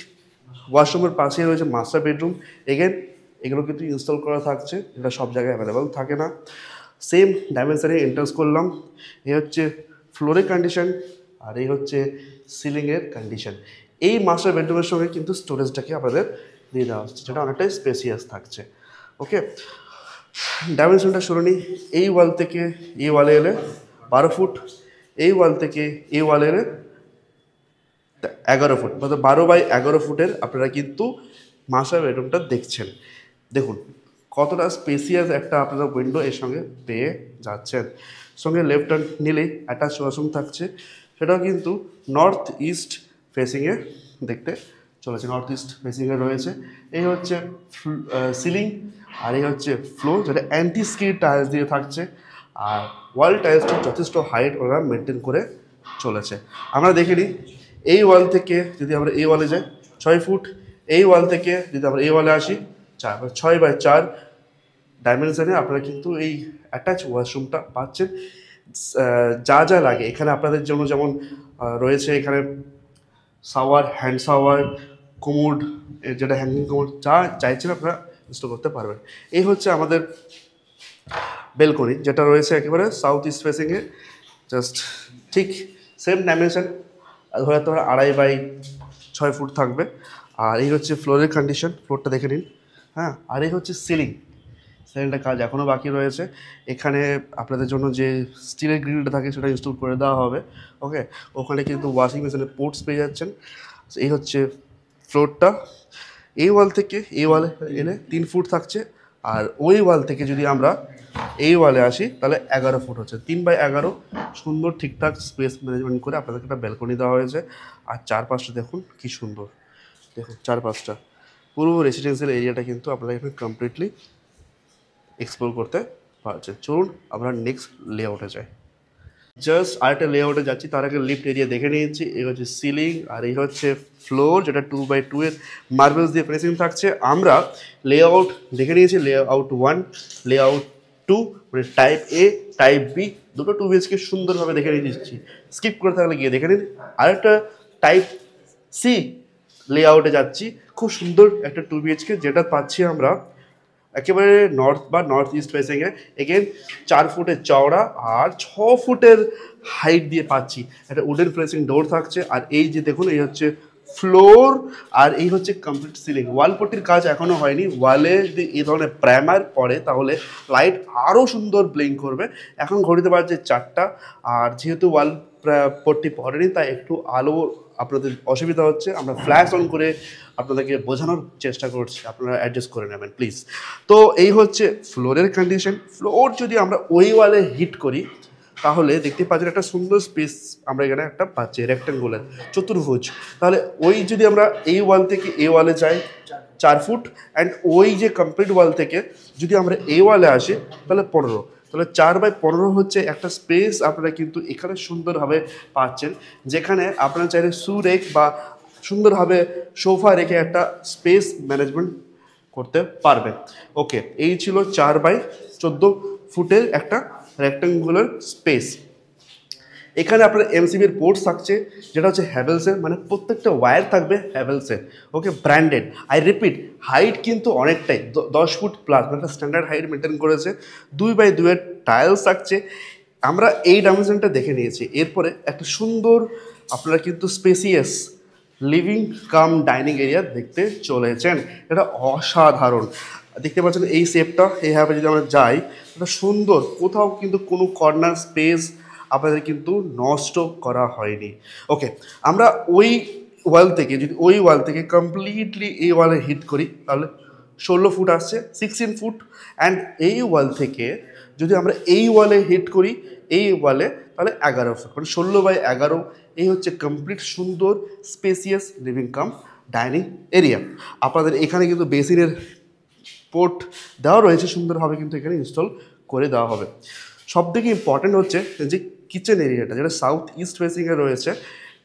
A: ওয়াশরুমের পাশেই রয়েছে মাস্টার বেডরুম। এগেন এগুলো কিন্তু ইনস্টল করা থাকছে, এটা সব জায়গায় অ্যাভেলেবেল থাকে না। সেম ডাইমেনশনে এন্ট্রান্স করলাম। এই হচ্ছে ফ্লোরের কন্ডিশন আর এই হচ্ছে সিলিংয়ের কন্ডিশন। এই মাস্টার বেডরুমের সঙ্গে কিন্তু স্টোরেজটাকে আপনাদের দিয়ে দেওয়া হচ্ছে, যেটা অনেকটাই স্পেসিয়াস থাকছে। ওকে, ডাইমেনশনটা শুনে নিই। এই ওয়াল থেকে এই ওয়ালে এলে 12 ফুট, এই ওয়াল থেকে এই ওয়ালে এলে 11 ফুট, মানে 12x11 ফুটের আপনারা কিন্তু মাস্টার বেডরুমটা দেখছেন। দেখুন কতটা স্পেসিয়াস একটা আপনারা উইন্ডো এর সঙ্গে পেয়ে যাচ্ছেন। সঙ্গে লেফট হ্যান্ড নিলেই অ্যাটাচ ওয়াশরুম থাকছে, সেটাও কিন্তু নর্থ ইস্ট ফেসিংয়ে দেখতে চলেছে, নর্থ ইস্ট ফেসিংয়ে রয়েছে। এই হচ্ছে সিলিং আর এই হচ্ছে ফ্লোর, যেটা অ্যান্টি স্কিড টাইলস দিয়ে থাকছে। আর ওয়াল টাইলসটা যথেষ্ট হাইট ওরা মেনটেন করে চলেছে। আমরা দেখে নিই, এই ওয়াল থেকে যদি আমরা এই ওয়ালে যাই 6 ফুট, এই ওয়াল থেকে যদি আমরা এই ওয়ালে আসি 6x4 ডাইমেনশনে আপনারা কিন্তু এই অ্যাটাচ ওয়াশরুমটা পাচ্ছেন। যা যা লাগে এখানে আপনাদের জন্য, যেমন রয়েছে এখানে শাওয়ার, হ্যান্ড শাওয়ার, কোমোড, যেটা হ্যাঙ্গিং কোমোড, যা চাইছেন আপনারা ইনস্টল করতে পারবেন। এই হচ্ছে আমাদের বেলকনি, যেটা রয়েছে একেবারে সাউথ ইস্ট ফেসিংয়ে। জাস্ট ঠিক সেম ডাইমেনশন, ধরে তো 2.5x6 ফুট থাকবে। আর এই হচ্ছে ফ্লোরের কন্ডিশন, ফ্লোরটা দেখে নিন। হ্যাঁ, আর এই হচ্ছে সিলিং। সেকেন্ডটা কাজ এখনও বাকি রয়েছে। এখানে আপনাদের জন্য যে স্টিলের গ্রিলটা থাকে সেটা ইনস্টল করে দেওয়া হবে। ওকে, ওখানে কিন্তু ওয়াশিং মেশিনের পোর্টস পেয়ে যাচ্ছেন। এই হচ্ছে ফ্লোরটা। এই ওয়াল থেকে এই ওয়ালে এলে 3 ফুট থাকছে, আর ওই ওয়াল থেকে যদি আমরা এই ওয়ালে আসি তাহলে 11 ফুট হচ্ছে। 3/11 সুন্দর ঠিকঠাক স্পেস ম্যানেজমেন্ট করে আপনাদেরকে একটা ব্যালকনি দেওয়া হয়েছে। আর চারপাশটা দেখুন কি সুন্দর, দেখুন চারপাশটা পুরো রেসিডেন্সিয়াল এরিয়াটা কিন্তু আপনারা এখানে কমপ্লিটলি এক্সপ্লোর করতে পারছেন। চলুন আমরা নেক্সট লেআউটে যাই। জাস্ট আরেকটা লেআউটে যাচ্ছি, তার আগে লিফট এরিয়া দেখে নিয়েছি। এই হচ্ছে সিলিং আর এই হচ্ছে ফ্লোর, যেটা 2x2 এর মার্বেলস দিয়ে ফিনিশিং থাকছে। আমরা লেআউট দেখে নিয়েছি, লেআউট 1, লেআউট 2, মানে টাইপ এ টাইপ বি দুটো 2 BHK সুন্দরভাবে দেখে নিয়েছি। স্কিপ করে থাকলে গিয়ে দেখে নিন। আরেকটা টাইপ সি লেআউটে যাচ্ছি, খুব সুন্দর একটা 2 BHK, যেটা পাচ্ছি আমরা একেবারে নর্থ বা নর্থ ইস্ট ফেসিংয়ে। এগেন 4 ফুটের চওড়া আর 6 ফুটের হাইট দিয়ে পাচ্ছি। একটা উডেন ফ্রেসিং ডোর থাকছে। আর এই যে দেখুন, এই হচ্ছে ফ্লোর আর এই হচ্ছে কমপ্লিট সিলিং। ওয়ালপট্টির কাজ এখনও হয়নি। ওয়ালে যদি এই ধরনের প্রাইমার পড়ে তাহলে লাইট আরও সুন্দর ব্লিঙ্ক করবে। এখন ঘড়িতে বাজছে 4টা, আর যেহেতু ওয়াল পট্টি পড়েনি তাই একটু আলো আপনাদের অসুবিধা হচ্ছে। আমরা ফ্ল্যাশ অন করে আপনাদেরকে বোঝানোর চেষ্টা করছি, আপনারা অ্যাডজাস্ট করে নেবেন প্লিজ। তো এই হচ্ছে ফ্লোরের কন্ডিশন। ফ্লোর যদি আমরা ওই ওয়ালে হিট করি তাহলে দেখতে পাচ্ছেন একটা সুন্দর স্পেস আমরা এখানে একটা পাচ্ছি, রেক্ট্যাঙ্গুলার চতুর্ভুজ। তাহলে ওই যদি আমরা এই ওয়াল থেকে এই ওয়ালে যাই 4 ফুট, অ্যান্ড ওই যে কমপ্লিট ওয়াল থেকে যদি আমরা এই ওয়ালে আসি তাহলে 15, তাহলে 4/15 হচ্ছে একটা স্পেস আপনারা কিন্তু এখানে সুন্দরভাবে পাচ্ছেন, যেখানে আপনারা চাইলে শু রেক বা সুন্দরভাবে সোফা রেখে একটা স্পেস ম্যানেজমেন্ট করতে পারবেন। ওকে, এই ছিল 4/14 ফুটের একটা রেক্ট্যাঙ্গুলার স্পেস। এখানে আপনার এমসিবির পোর্টস থাকছে, যেটা হচ্ছে হ্যাভেলসের, মানে প্রত্যেকটা ওয়্যার থাকবে হ্যাভেলসের। ওকে, ব্র্যান্ডেড। আই রিপিট, হাইট কিন্তু অনেকটাই 10 ফুট প্লাস, মানে স্ট্যান্ডার্ড হাইট মেনটেন করেছে। 2/2 এর টাইলস থাকছে। আমরা এই ডাইমেনশনটা দেখে নিয়েছি। এরপরে একটা সুন্দর আপনারা কিন্তু spacious living cum dining area দেখতে চলেছেন। এটা অসাধারণ দেখতে পাচ্ছেন। এই শেপটা এইভাবে যদি আমরা যাই, এটা সুন্দর, কোথাও কিন্তু কোনো কর্নার স্পেস আপনাদের কিন্তু নষ্ট করা হয়নি। ওকে, আমরা ওই ওয়াল থেকে যদি ওই ওয়াল থেকে কমপ্লিটলি এই ওয়ালে হিট করি তাহলে 16 ফুট আসছে, 16 ফুট। অ্যান্ড এই ওয়াল থেকে যদি আমরা এই ওয়ালে হিট করি এই ওয়ালে তাহলে 11 ফুট, মানে 16/11। এই হচ্ছে কমপ্লিট সুন্দর spacious living cum dining area. আপনাদের এখানে কিন্তু বেসিনের পোর্ট দেওয়া রয়েছে, সুন্দরভাবে কিন্তু এখানে ইনস্টল করে দেওয়া হবে। সবথেকে ইম্পর্ট্যান্ট হচ্ছে যে কিচেন এরিয়াটা, যেটা সাউথ ইস্ট ফেসিংয়ে রয়েছে,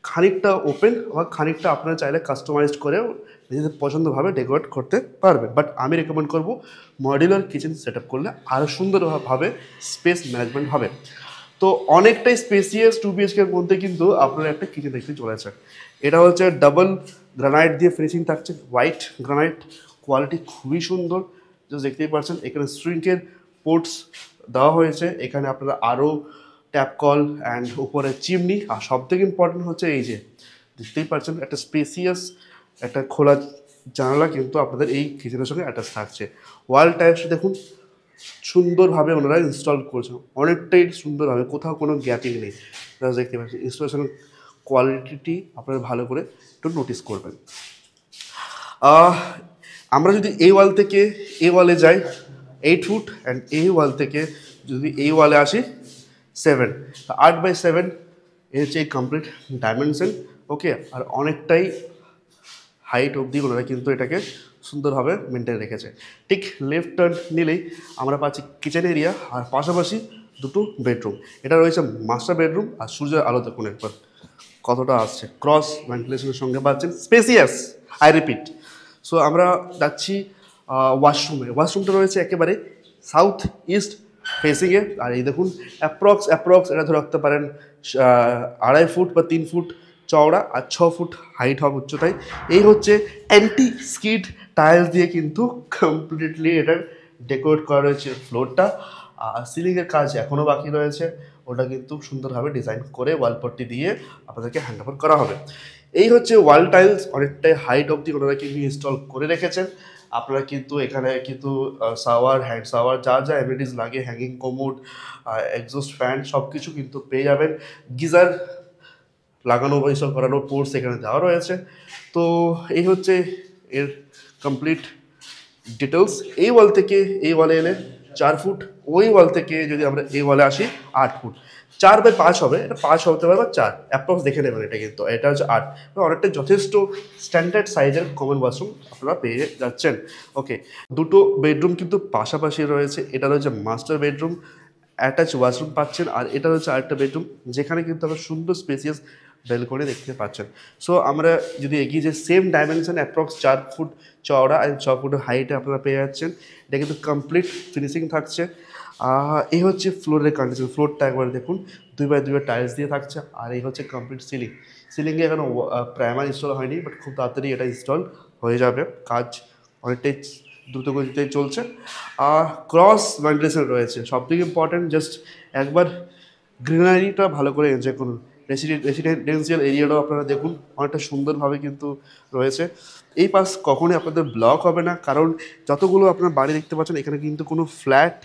A: খানিকটা ওপেন বা খানিকটা আপনারা চাইলে কাস্টমাইজড করেও নিজেদের পছন্দভাবে ডেকোরেট করতে পারবেন। বাট আমি রেকমেন্ড করব মডিউলার কিচেন সেট আপ করলে আরও সুন্দরভাবে স্পেস ম্যানেজমেন্ট হবে। তো অনেকটাই স্পেসিয়াস 2 BHK এর মধ্যে কিন্তু আপনারা একটা কিচেন দেখতে চলেছে। এটা হচ্ছে ডাবল গ্রানাইট দিয়ে ফিনিশিং থাকছে, হোয়াইট গ্রানাইট, কোয়ালিটি খুবই সুন্দর। জাস্ট দেখতেই পাচ্ছেন এখানে স্ট্রিংকের পোর্টস দেওয়া হয়েছে। এখানে আপনারা আরও ট্যাপ কল অ্যান্ড উপরে চিমনি। আর সবথেকে ইম্পর্টেন্ট হচ্ছে এই যে দেখতেই পাচ্ছেন একটা স্পেসিয়াস একটা খোলা জানালা কিন্তু আপনাদের এই কিচেনের সঙ্গে অ্যাটাচ থাকছে। ওয়াল টাইলস দেখুন সুন্দরভাবে ওনারা ইনস্টল করেছেন, অনেকটাই সুন্দরভাবে, কোথাও কোনো গ্যাপিং নেই। দেখতে পাচ্ছেন ইনস্টলেশন কোয়ালিটি আপনারা ভালো করে একটু নোটিস করবেন। আমরা যদি এই ওয়াল থেকে এই ওয়ালে যাই 8 ফুট, অ্যান্ড এই ওয়াল থেকে যদি এই ওয়ালে আসি 7, 8/7 এর হচ্ছে এই কমপ্লিট ডাইমেনশন। ওকে, আর অনেকটাই হাইট অবধি ওনারা কিন্তু এটাকে সুন্দরভাবে মেনটেন রেখেছে। ঠিক লেফট টার্ন নিলেই আমরা পাচ্ছি কিচেন এরিয়া, আর পাশাপাশি দুটো বেডরুম। এটা রয়েছে মাস্টার বেডরুম। আর সূর্যের আলো দেখুন একবার কতটা আসছে, ক্রস ভেন্টিলেশনের সঙ্গে পাচ্ছেন, স্পেসিয়াস, আই রিপিট। সো আমরা যাচ্ছি ওয়াশরুমে। ওয়াশরুমটা রয়েছে একেবারে সাউথ ইস্ট ফেসিংয়ে। আর এই দেখুন অ্যাপ্রক্স এটা ধরে রাখতে পারেন 2.5 ফুট বা 3 ফুট চওড়া, আর 6 ফুট হাইট হবে উচ্চতায়। এই হচ্ছে অ্যান্টি স্কিড টাইলস দিয়ে কিন্তু কমপ্লিটলি এটার ডেকোরেট করা রয়েছে ফ্লোরটা। আর সিলিংয়ের কাজ এখনও বাকি রয়েছে, ওটা কিন্তু সুন্দরভাবে ডিজাইন করে ওয়ালপট্টি দিয়ে আপনাদেরকে হ্যান্ড ওভার করা হবে। এই হচ্ছে ওয়াল টাইলস, অনেকটাই হাইট অবধি ওনারা কিন্তু ইনস্টল করে রেখেছেন। আপনারা কিন্তু এখানে কিন্তু শাওয়ার, হ্যান্ড শাওয়ার, যা যা অ্যামিনিটিস লাগে, হ্যাঙ্গিং কমোড, এক্সস্ট ফ্যান সব কিছু কিন্তু পেয়ে যাবেন। গিজার লাগানো বা ইনস্টল করানোর পোর্টস এখানে দেওয়া রয়েছে। তো এই হচ্ছে এর কমপ্লিট ডিটেলস। এই ওয়াল থেকে এই ওয়ালে এলে 4 ফুট, ওই ওয়াল থেকে যদি আমরা এই ওয়ালে আসি 8 ফুট। 4/5 হবে, এটা 5 হতে পারে বা 4 অ্যাপ্রক্স দেখে নেবেন। এটা কিন্তু এটা হচ্ছে 8, অনেকটা যথেষ্ট স্ট্যান্ডার্ড সাইজের কমন ওয়াশরুম আপনারা পেয়ে যাচ্ছেন। ওকে, দুটো বেডরুম কিন্তু পাশাপাশি রয়েছে। এটা রয়েছে মাস্টার বেডরুম, অ্যাটাচ ওয়াশরুম পাচ্ছেন, আর এটা হচ্ছে আরেকটা বেডরুম যেখানে কিন্তু আমরা সুন্দর স্পেসিয়াস ব্যালকনি দেখতে পাচ্ছেন। সো আমরা যদি এগিয়ে যে সেম ডাইমেনশন অ্যাপ্রক্স 4 ফুট চওড়া আর 6 ফুটের হাইটে আপনারা পেয়ে যাচ্ছেন। এটা কিন্তু কমপ্লিট ফিনিশিং থাকছে। এই হচ্ছে ফ্লোরের কন্ডিশন, ফ্লোরটা একবার দেখুন 2x2 টাইলস দিয়ে থাকছে। আর এই হচ্ছে কমপ্লিট সিলিং। সিলিংয়ে এখনো প্রাইমার ইনস্টল হয়নি, বাট খুব তাড়াতাড়ি এটা ইনস্টল হয়ে যাবে। কাজ অনেকটাই দ্রুত গতিতে চলছে। ক্রস ভেন্টিলেশন রয়েছে, সবথেকে ইম্পর্ট্যান্ট। জাস্ট একবার গ্রিনারিটা ভালো করে এনজয় করুন। রেসিডেন্সিয়াল এরিয়াটাও আপনারা দেখুন অনেকটা সুন্দরভাবে কিন্তু রয়েছে। এই পাশ কখনোই আপনাদের ব্লক হবে না, কারণ যতগুলো আপনার বাড়ি দেখতে পাচ্ছেন এখানে কিন্তু কোনো ফ্ল্যাট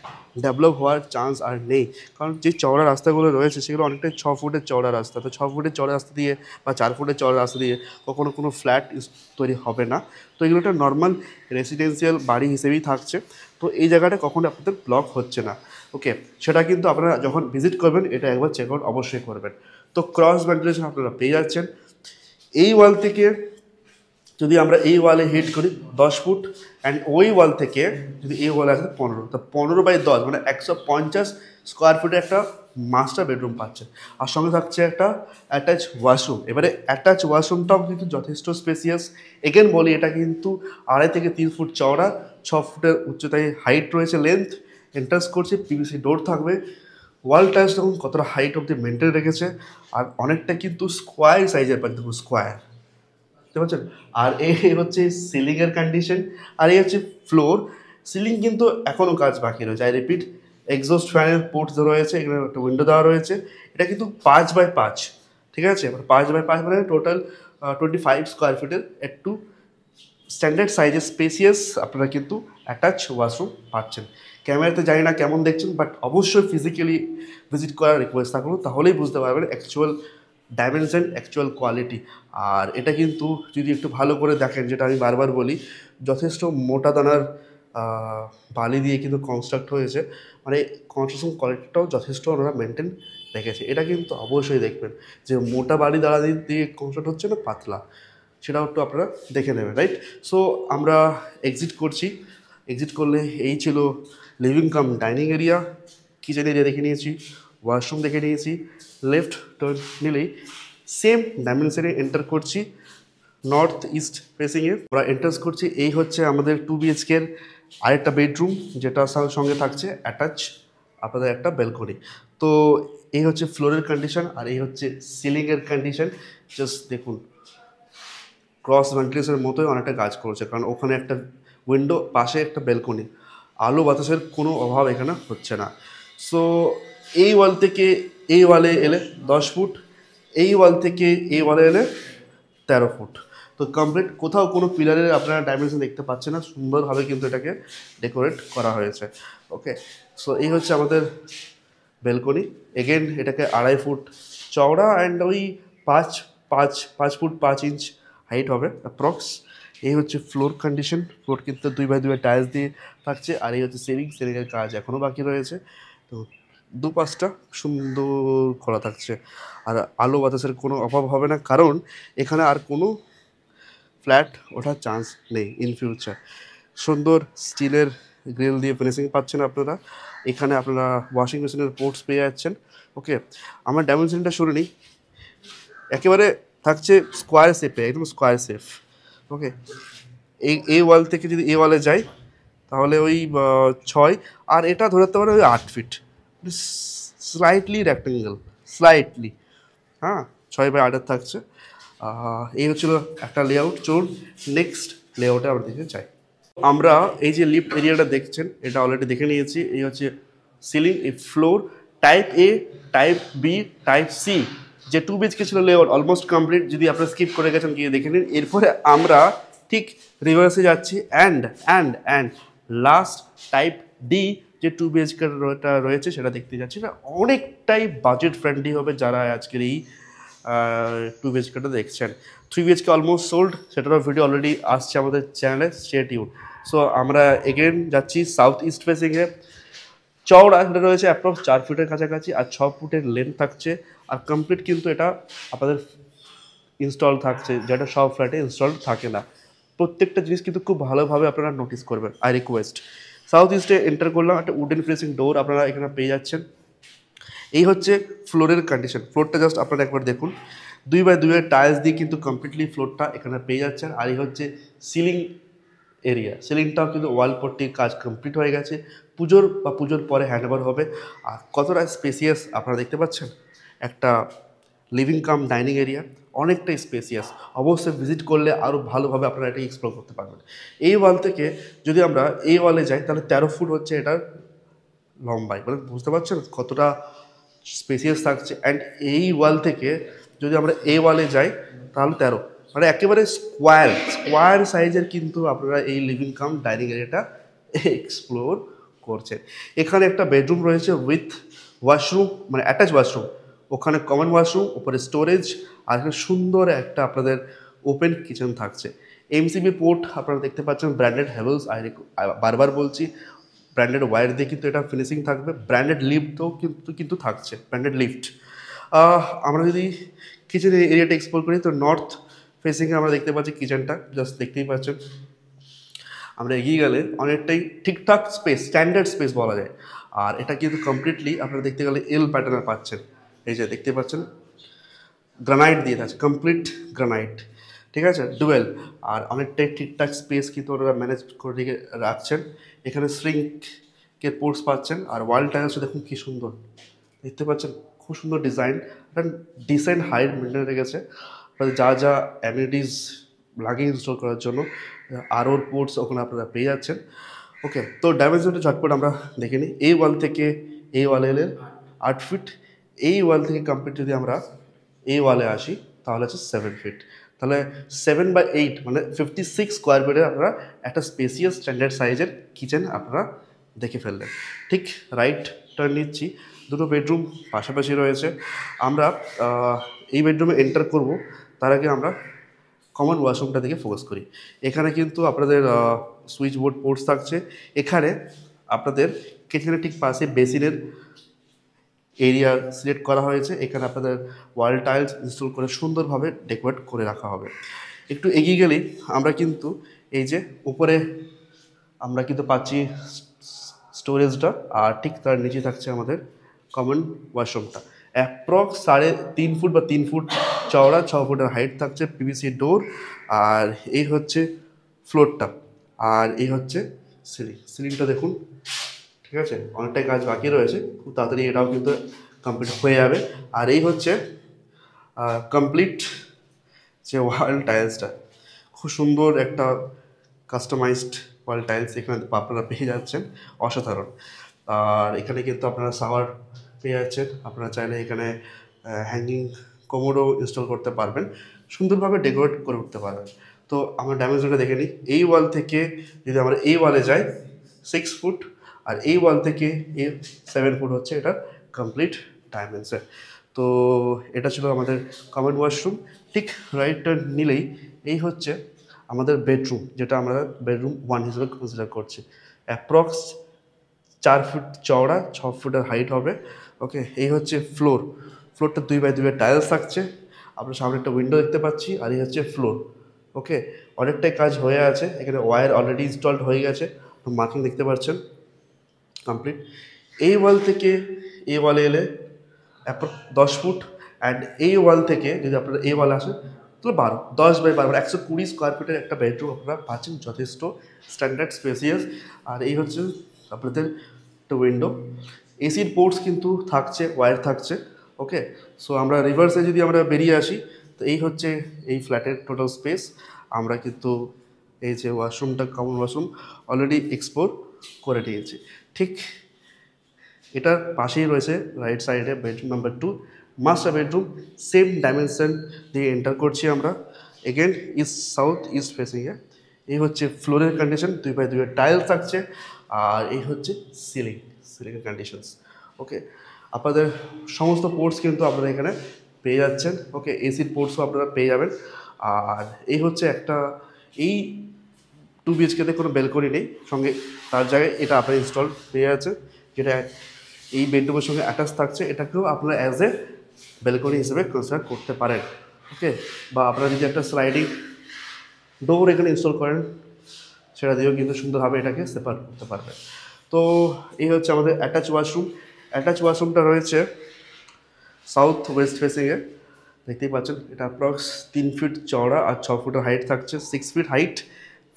A: ডেভেলপ হওয়ার চান্স আর নেই। কারণ যে চওড়া রাস্তাগুলো রয়েছে সেগুলো অনেকটাই 6 ফুটের চওড়া রাস্তা। তো 6 ফুটের চওড়া রাস্তা দিয়ে বা 4 ফুটের চওড়া রাস্তা দিয়ে কখনো কোনো ফ্ল্যাট তৈরি হবে না। তো এগুলো একটা নর্মাল রেসিডেন্সিয়াল বাড়ি হিসেবেই থাকছে। তো এই জায়গাটা কখনো আপনাদের ব্লক হচ্ছে না। ওকে, সেটা কিন্তু আপনারা যখন ভিজিট করবেন এটা একবার চেক আউট অবশ্যই করবেন। তো ক্রস ভেন্টিলেশন আপনারা পেয়ে যাচ্ছেন। এই ওয়াল থেকে যদি আমরা এই ওয়ালে হিট করি 10 ফুট, অ্যান্ড ওই ওয়াল থেকে যদি এই ওয়ালে আসে 15, তো 15/10 মানে 150 স্কোয়ার ফুটে একটা মাস্টার বেডরুম পাচ্ছেন। আর সঙ্গে থাকছে একটা অ্যাটাচ ওয়াশরুম। এবারে অ্যাটাচ ওয়াশরুমটাও কিন্তু যথেষ্ট স্পেসিয়াস। এগেন বলি, এটা কিন্তু 2.5 থেকে 3 ফুট চওড়া, 6 ফুটের উচ্চতায় হাইট রয়েছে, লেন্থ। এন্ট্রান্স করছে, পিভিসি ডোর থাকবে। ওয়াল টাইলস দেখুন কতটা হাইট অব্দি মেনটেন রেখেছে, আর অনেকটা কিন্তু স্কোয়ার সাইজের পাচ্ছেন, দেখুন স্কোয়ার, বুঝতে পারছেন। আর এই হচ্ছে সিলিংয়ের কন্ডিশন, আর এই হচ্ছে ফ্লোর। সিলিং কিন্তু এখনও কাজ বাকি রয়েছে। আই রিপিট, এক্সস্ট ফ্যানের পোর্টস রয়েছে, এখানে একটা উইন্ডো দেওয়া রয়েছে। এটা কিন্তু 5/5, ঠিক আছে। 5/5 মানে টোটাল 25 স্কোয়ার ফিটের একটু স্ট্যান্ডার্ড সাইজের স্পেসিয়াস আপনারা কিন্তু অ্যাটাচ ওয়াশরুম পাচ্ছেন। ক্যামেরাতে জানি না কেমন দেখছেন, বাট অবশ্যই ফিজিক্যালি ভিজিট করার রিকোয়েস্ট থাকুন, তাহলেই বুঝতে পারবেন অ্যাকচুয়াল ডাইমেনশন, অ্যাকচুয়াল কোয়ালিটি। আর এটা কিন্তু যদি একটু ভালো করে দেখেন, যেটা আমি বারবার বলি, যথেষ্ট মোটা দানার বালি দিয়ে কিন্তু কনস্ট্রাক্ট হয়েছে। মানে কনস্ট্রাকশন কোয়ালিটিটাও যথেষ্ট ওনারা মেনটেন রেখেছে। এটা কিন্তু অবশ্যই দেখবেন যে মোটা বালি দ্বারা দিয়ে কনস্ট্রাক্ট হচ্ছে না পাতলা, সেটাও একটু আপনারা দেখে নেবেন, রাইট। সো আমরা এক্সিট করছি। এক্সিট করলে এই ছিল living cum dining area. Kitchen area দেখে নিয়েছি, ওয়াশরুম দেখে নিয়েছি। লেফট টার্ন নিলেই সেম ডাইমেনশনে এন্টার করছি নর্থ ইস্ট ফেসিংয়ে আমরা এন্টার্স করছি। এই হচ্ছে আমাদের 2 BHKর আরেকটা বেডরুম, যেটার সঙ্গে থাকছে অ্যাটাচ আপনাদের একটা ব্যালকনি। তো এই হচ্ছে ফ্লোরের কন্ডিশন, আর এই হচ্ছে সিলিংয়ের কন্ডিশন। জাস্ট দেখুন, ক্রস ভেন্টিলেশনের মতোই অনেকটা কাজ করছে, কারণ ওখানে একটা উইন্ডো, পাশে একটা ব্যালকনি, আলো বাতাসের কোনো অভাব এখানে হচ্ছে না। সো এই ওয়াল থেকে এই ওয়ালে এলে 10 ফুট, এই ওয়াল থেকে এই ওয়ালে এলে 13 ফুট। তো কমপ্লিট, কোথাও কোনো পিলারের আপনারা ডাইমেনশন দেখতে পাচ্ছেন না, সুন্দরভাবে কিন্তু এটাকে ডেকোরেট করা হয়েছে। ওকে, সো এই হচ্ছে আমাদের ব্যালকনি। এগেন এটাকে 2.5 ফুট চওড়া অ্যান্ড ওই 5 ফুট 5 ইঞ্চ হাইট হবে অ্যাপ্রক্স। এই হচ্ছে ফ্লোর কন্ডিশন। ফ্লোর কিন্তু 2x2 টাইলস দিয়ে থাকছে। আর এই হচ্ছে সিলিংয়ের কাজ এখনও বাকি রয়েছে। তো দুপাশটা সুন্দর করা থাকছে, আর আলো বাতাসের কোনো অভাব হবে না, কারণ এখানে আর কোনো ফ্ল্যাট ওঠার চান্স নেই ইন ফিউচার। সুন্দর স্টিলের গ্রিল দিয়ে ফিনিশিং পাচ্ছেন আপনারা। এখানে আপনারা ওয়াশিং মেশিনের পোর্টস পেয়ে যাচ্ছেন। ওকে, আমার ডাইমেনশনটা শুনে নিই। একেবারে থাকছে স্কোয়ার শেপে, একদম স্কোয়ার শেপ। ওকে, এই ওয়াল থেকে যদি এই ওয়ালে যাই তাহলে ওই 6, আর এটা ধরতে পারে ওই 8 ফিট, স্লাইটলি রেক্টেঙ্গেল, স্লাইটলি, হ্যাঁ 6/8 থাকছে। এই হচ্ছিল একটা লেআউট। চলুন নেক্সট লেআউটে আমরা দেখে যাই। আমরা এই যে লিফট এরিয়াটা দেখছেন এটা অলরেডি দেখে নিয়েছি। এই হচ্ছে সিলিং, এই floor type A, type B, type C. যে 2 BHK ছিল লেআউট অলমোস্ট কমপ্লিট। যদি আপনারা স্কিপ করে গেছেন গিয়ে দেখে নিন। এরপরে আমরা ঠিক রিভার্সে যাচ্ছি অ্যান্ড লাস্ট টাইপ ডি যে 2 BHK রয়েছে সেটা দেখতে যাচ্ছি, না অনেকটাই বাজেট ফ্রেন্ডলি হবে যারা আজকের এই 2 BHKটা দেখছেন। 3 BHK অলমোস্ট সোল্ড, সেটারও ভিডিও অলরেডি আসছে আমাদের চ্যানেলে, স্টে টিউন। সো আমরা এগেন যাচ্ছি সাউথ ইস্ট ফেসিংয়ে। চওড়া এটা রয়েছে অ্যাপ্রক্স 4 ফিটের কাছাকাছি, আর 6 ফুটের লেন্থ থাকছে। আর কমপ্লিট কিন্তু এটা আপনাদের ইনস্টল থাকছে, যেটা সব ফ্ল্যাটে ইনস্টল থাকে না। প্রত্যেকটা জিনিস কিন্তু খুব ভালোভাবে আপনারা নোটিস করবেন, আই রিকোয়েস্ট। সাউথ ইস্টে এন্টার করলাম, একটা উডেন ফিনিশিং ডোর আপনারা এখানে পেয়ে যাচ্ছেন। এই হচ্ছে ফ্লোরের কন্ডিশন, ফ্লোরটা জাস্ট আপনারা একবার দেখুন, 2x2 টাইলস দিয়ে কিন্তু কমপ্লিটলি ফ্লোরটা এখানে পেয়ে যাচ্ছেন। আর এই হচ্ছে সিলিং এরিয়া, সিলিংটাও কিন্তু ওয়াল পট্টির কাজ কমপ্লিট হয়ে গেছে, পুজোর পরে হ্যান্ডওভার হবে। আর কতটা স্পেসিয়াস আপনারা দেখতে পাচ্ছেন, একটা লিভিং কাম ডাইনিং এরিয়া, অনেকটাই স্পেসিয়াস। অবশ্যই ভিজিট করলে আরও ভালোভাবে আপনারা এটা এক্সপ্লোর করতে পারবেন। এই ওয়াল থেকে যদি আমরা এই ওয়ালে যাই তাহলে 13 ফুট হচ্ছে এটার লম্বাই, মানে বুঝতে পারছেন কতটা স্পেসিয়াস থাকছে। অ্যান্ড এই ওয়াল থেকে যদি আমরা এই ওয়ালে যাই তাহলে 13, মানে একেবারে স্কোয়ার সাইজের কিন্তু আপনারা এই লিভিং কাম ডাইনিং এরিয়াটা এক্সপ্লোর করছেন। এখানে একটা বেডরুম রয়েছে উইথ ওয়াশরুম, মানে অ্যাটাচ ওয়াশরুম, ওখানে কমন ওয়াশরুম, উপরে স্টোরেজ, আর এখানে সুন্দর একটা আপনাদের ওপেন কিচেন থাকছে। এমসিবি পোর্ট আপনারা দেখতে পাচ্ছেন, ব্র্যান্ডেড হ্যাভেলস, বারবার বলছি ব্র্যান্ডেড ওয়্যার দিয়ে কিন্তু এটা ফিনিশিং থাকবে। ব্র্যান্ডেড লিফটও কিন্তু থাকছে, ব্র্যান্ডেড লিফট। আমরা যদি কিচেন এরিয়াটা এক্সপ্লোর করি তো নর্থ ফেসিংয়ে আমরা দেখতে পাচ্ছি কিচেনটা, জাস্ট দেখতেই পাচ্ছেন। আমরা এগিয়ে গেলে অনেকটাই ঠিকঠাক স্পেস, স্ট্যান্ডার্ড স্পেস বলা যায়। আর এটা কিন্তু কমপ্লিটলি আপনারা দেখতে গেলে এল প্যাটার্নের পাচ্ছেন, এই যে দেখতে পাচ্ছেন গ্রানাইট দিয়ে আছে, কমপ্লিট গ্রানাইট, ঠিক আছে, ডুয়েল। আর অনেকটাই ঠিকঠাক স্পেস কিন্তু ওরা ম্যানেজ করে রাখছেন। এখানে শ্রিঙ্কের পোর্টস পাচ্ছেন। আর ওয়াল টাইলসও দেখুন কী সুন্দর দেখতে পাচ্ছেন, খুব সুন্দর ডিজাইন, একটা ডিসেন্ট হাইট মেনটেন রেখেছে। যা যা অ্যামিনিটিস লাগে ইনস্টল করার জন্য আরওর পোর্টস ওখানে আপনারা পেয়ে যাচ্ছেন। ওকে, তো ডাইমেনশনটা ঝটপট আমরা দেখে নিই। এই ওয়াল থেকে এই ওয়ালে এলে 8 ফিট, এই ওয়াল থেকে কমপ্লিট যদি আমরা এই ওয়ালে আসি তাহলে হচ্ছে 7 ফিট। তাহলে 7/8 মানে 56 স্কোয়ার ফিটে আপনারা একটা স্পেসিয়াস স্ট্যান্ডার্ড সাইজের কিচেন আপনারা দেখে ফেললেন। ঠিক রাইট টার্ন নিচ্ছি, দুটো বেডরুম পাশাপাশি রয়েছে। আমরা এই বেডরুমে এন্টার করব, তার আগে আমরা কমন ওয়াশরুমটা দিকে ফোকাস করি। এখানে কিন্তু আপনাদের সুইচ বোর্ড পোর্টস থাকছে। এখানে আপনাদের কিচেনের ঠিক পাশে বেসিনের এরিয়া সিলেক্ট করা হয়েছে। এখানে আপনাদের ওয়াল টাইলস ইনস্টল করে সুন্দরভাবে ডেকোরেট করে রাখা হবে। একটু এগিয়ে গেলেই আমরা কিন্তু এই যে উপরে আমরা কিন্তু পাচ্ছি স্টোরেজটা, আর ঠিক তার নিচে থাকছে আমাদের কমন ওয়াশরুমটা। অ্যাপ্রক্স 3.5 ফুট বা 3 ফুট চওড়া, 6 ফুটের হাইট থাকছে, পিভিসি ডোর। আর এই হচ্ছে ফ্লোরটা, আর এই হচ্ছে সিলিংটা দেখুন, ঠিক আছে, অনেকটাই কাজ বাকি রয়েছে, খুব তাড়াতাড়ি এটাও কিন্তু কমপ্লিট হয়ে যাবে। আর এই হচ্ছে কমপ্লিট যে ওয়াল টাইলসটা, খুব সুন্দর একটা কাস্টমাইজড ওয়াল টাইলস এখানে আপনারা পেয়ে যাচ্ছেন, অসাধারণ। আর এখানে কিন্তু আপনারা শাওয়ার পেয়ে যাচ্ছেন, আপনারা চাইলে এখানে হ্যাঙ্গিং কোমোডও ইনস্টল করতে পারবেন, সুন্দরভাবে ডেকোরেট করে উঠতে পারবেন। তো আমরা ডাইমেনশনটা দেখে নিই। এই ওয়াল থেকে যদি আমরা এই ওয়ালে যাই 6 ফুট, আর এই ওয়াল থেকে 7 ফুট হচ্ছে এটা কমপ্লিট ডাইমেনশন। তো এটা ছিল আমাদের কমন ওয়াশরুম। ঠিক রাইটটা নিলেই এই হচ্ছে আমাদের বেডরুম, যেটা আমরা বেডরুম 1 হিসেবে কনসিডার করছি। অ্যাপ্রক্স 4 ফুট চওড়া, 6 ফুটের হাইট হবে। ওকে, এই হচ্ছে ফ্লোরটা 2x2 টাইলস থাকছে। আমরা সামনে একটা উইন্ডো দেখতে পাচ্ছি, আর এই হচ্ছে ফ্লোর। ওকে, অনেকটাই কাজ হয়ে আছে, এখানে ওয়্যার অলরেডি ইনস্টলড হয়ে গেছে, মার্কিং দেখতে পাচ্ছেন কমপ্লিট। এই ওয়াল থেকে এই ওয়ালে এলে 10 ফুট, অ্যান্ড এই ওয়াল থেকে যদি আপনারা এই ওয়ালে আসেন তাহলে 10/12 120 স্কোয়ার ফিটের একটা বেডরুম আপনারা পাচ্ছেন, যথেষ্ট স্ট্যান্ডার্ড স্পেসিয়াস। আর এই হচ্ছে আপনাদের একটা উইন্ডো, এসির পোর্টস কিন্তু থাকছে, ওয়্যার থাকছে। ওকে, সো আমরা রিভার্সে যদি আমরা বেরিয়ে আসি তো এই হচ্ছে এই ফ্ল্যাটের টোটাল স্পেস। আমরা কিন্তু এই যে ওয়াশরুমটা, কমন ওয়াশরুম অলরেডি এক্সপ্লোর করে নিয়েছি। ঠিক এটার পাশেই রয়েছে রাইট সাইডে bedroom number 2, master bedroom. Same dimension দিয়ে এন্টার করছি আমরা, এগেন সাউথ ইস্ট ফেসিংয়ে। এই হচ্ছে ফ্লোরের কন্ডিশন, 2x2 টাইলস থাকছে। আর এই হচ্ছে সিলিংয়ের কন্ডিশনস। ওকে, আপনাদের সমস্ত পোর্টস কিন্তু আপনারা এখানে পেয়ে যাচ্ছেন। ওকে, এসির পোর্টসও আপনারা পেয়ে যাবেন। আর এই হচ্ছে একটা, এই 2BHKতে কোনো ব্যালকনি নেই সঙ্গে, তার জায়গায় এটা আপনার ইনস্টল পেয়ে যাচ্ছে, যেটা এই বেডরুমের সঙ্গে অ্যাটাচ থাকছে। এটাকেও আপনারা অ্যাজ এ ব্যালকনি হিসেবে কনসিডার করতে পারেন। ওকে, বা আপনারা যদি একটা স্লাইডিং ডোর এখানে ইনস্টল করেন, সেটা দিয়েও কিন্তু সুন্দরভাবে এটাকে সেপারেট করতে পারবেন। তো এই হচ্ছে আমাদের অ্যাটাচ ওয়াশরুম। অ্যাটাচ ওয়াশরুমটা রয়েছে সাউথ ওয়েস্ট ফেসিংয়ে, দেখতেই পাচ্ছেন। এটা অ্যাপ্রক্স 3 ফিট চওড়া আর 6 ফুটের হাইট থাকছে, 6 feet height.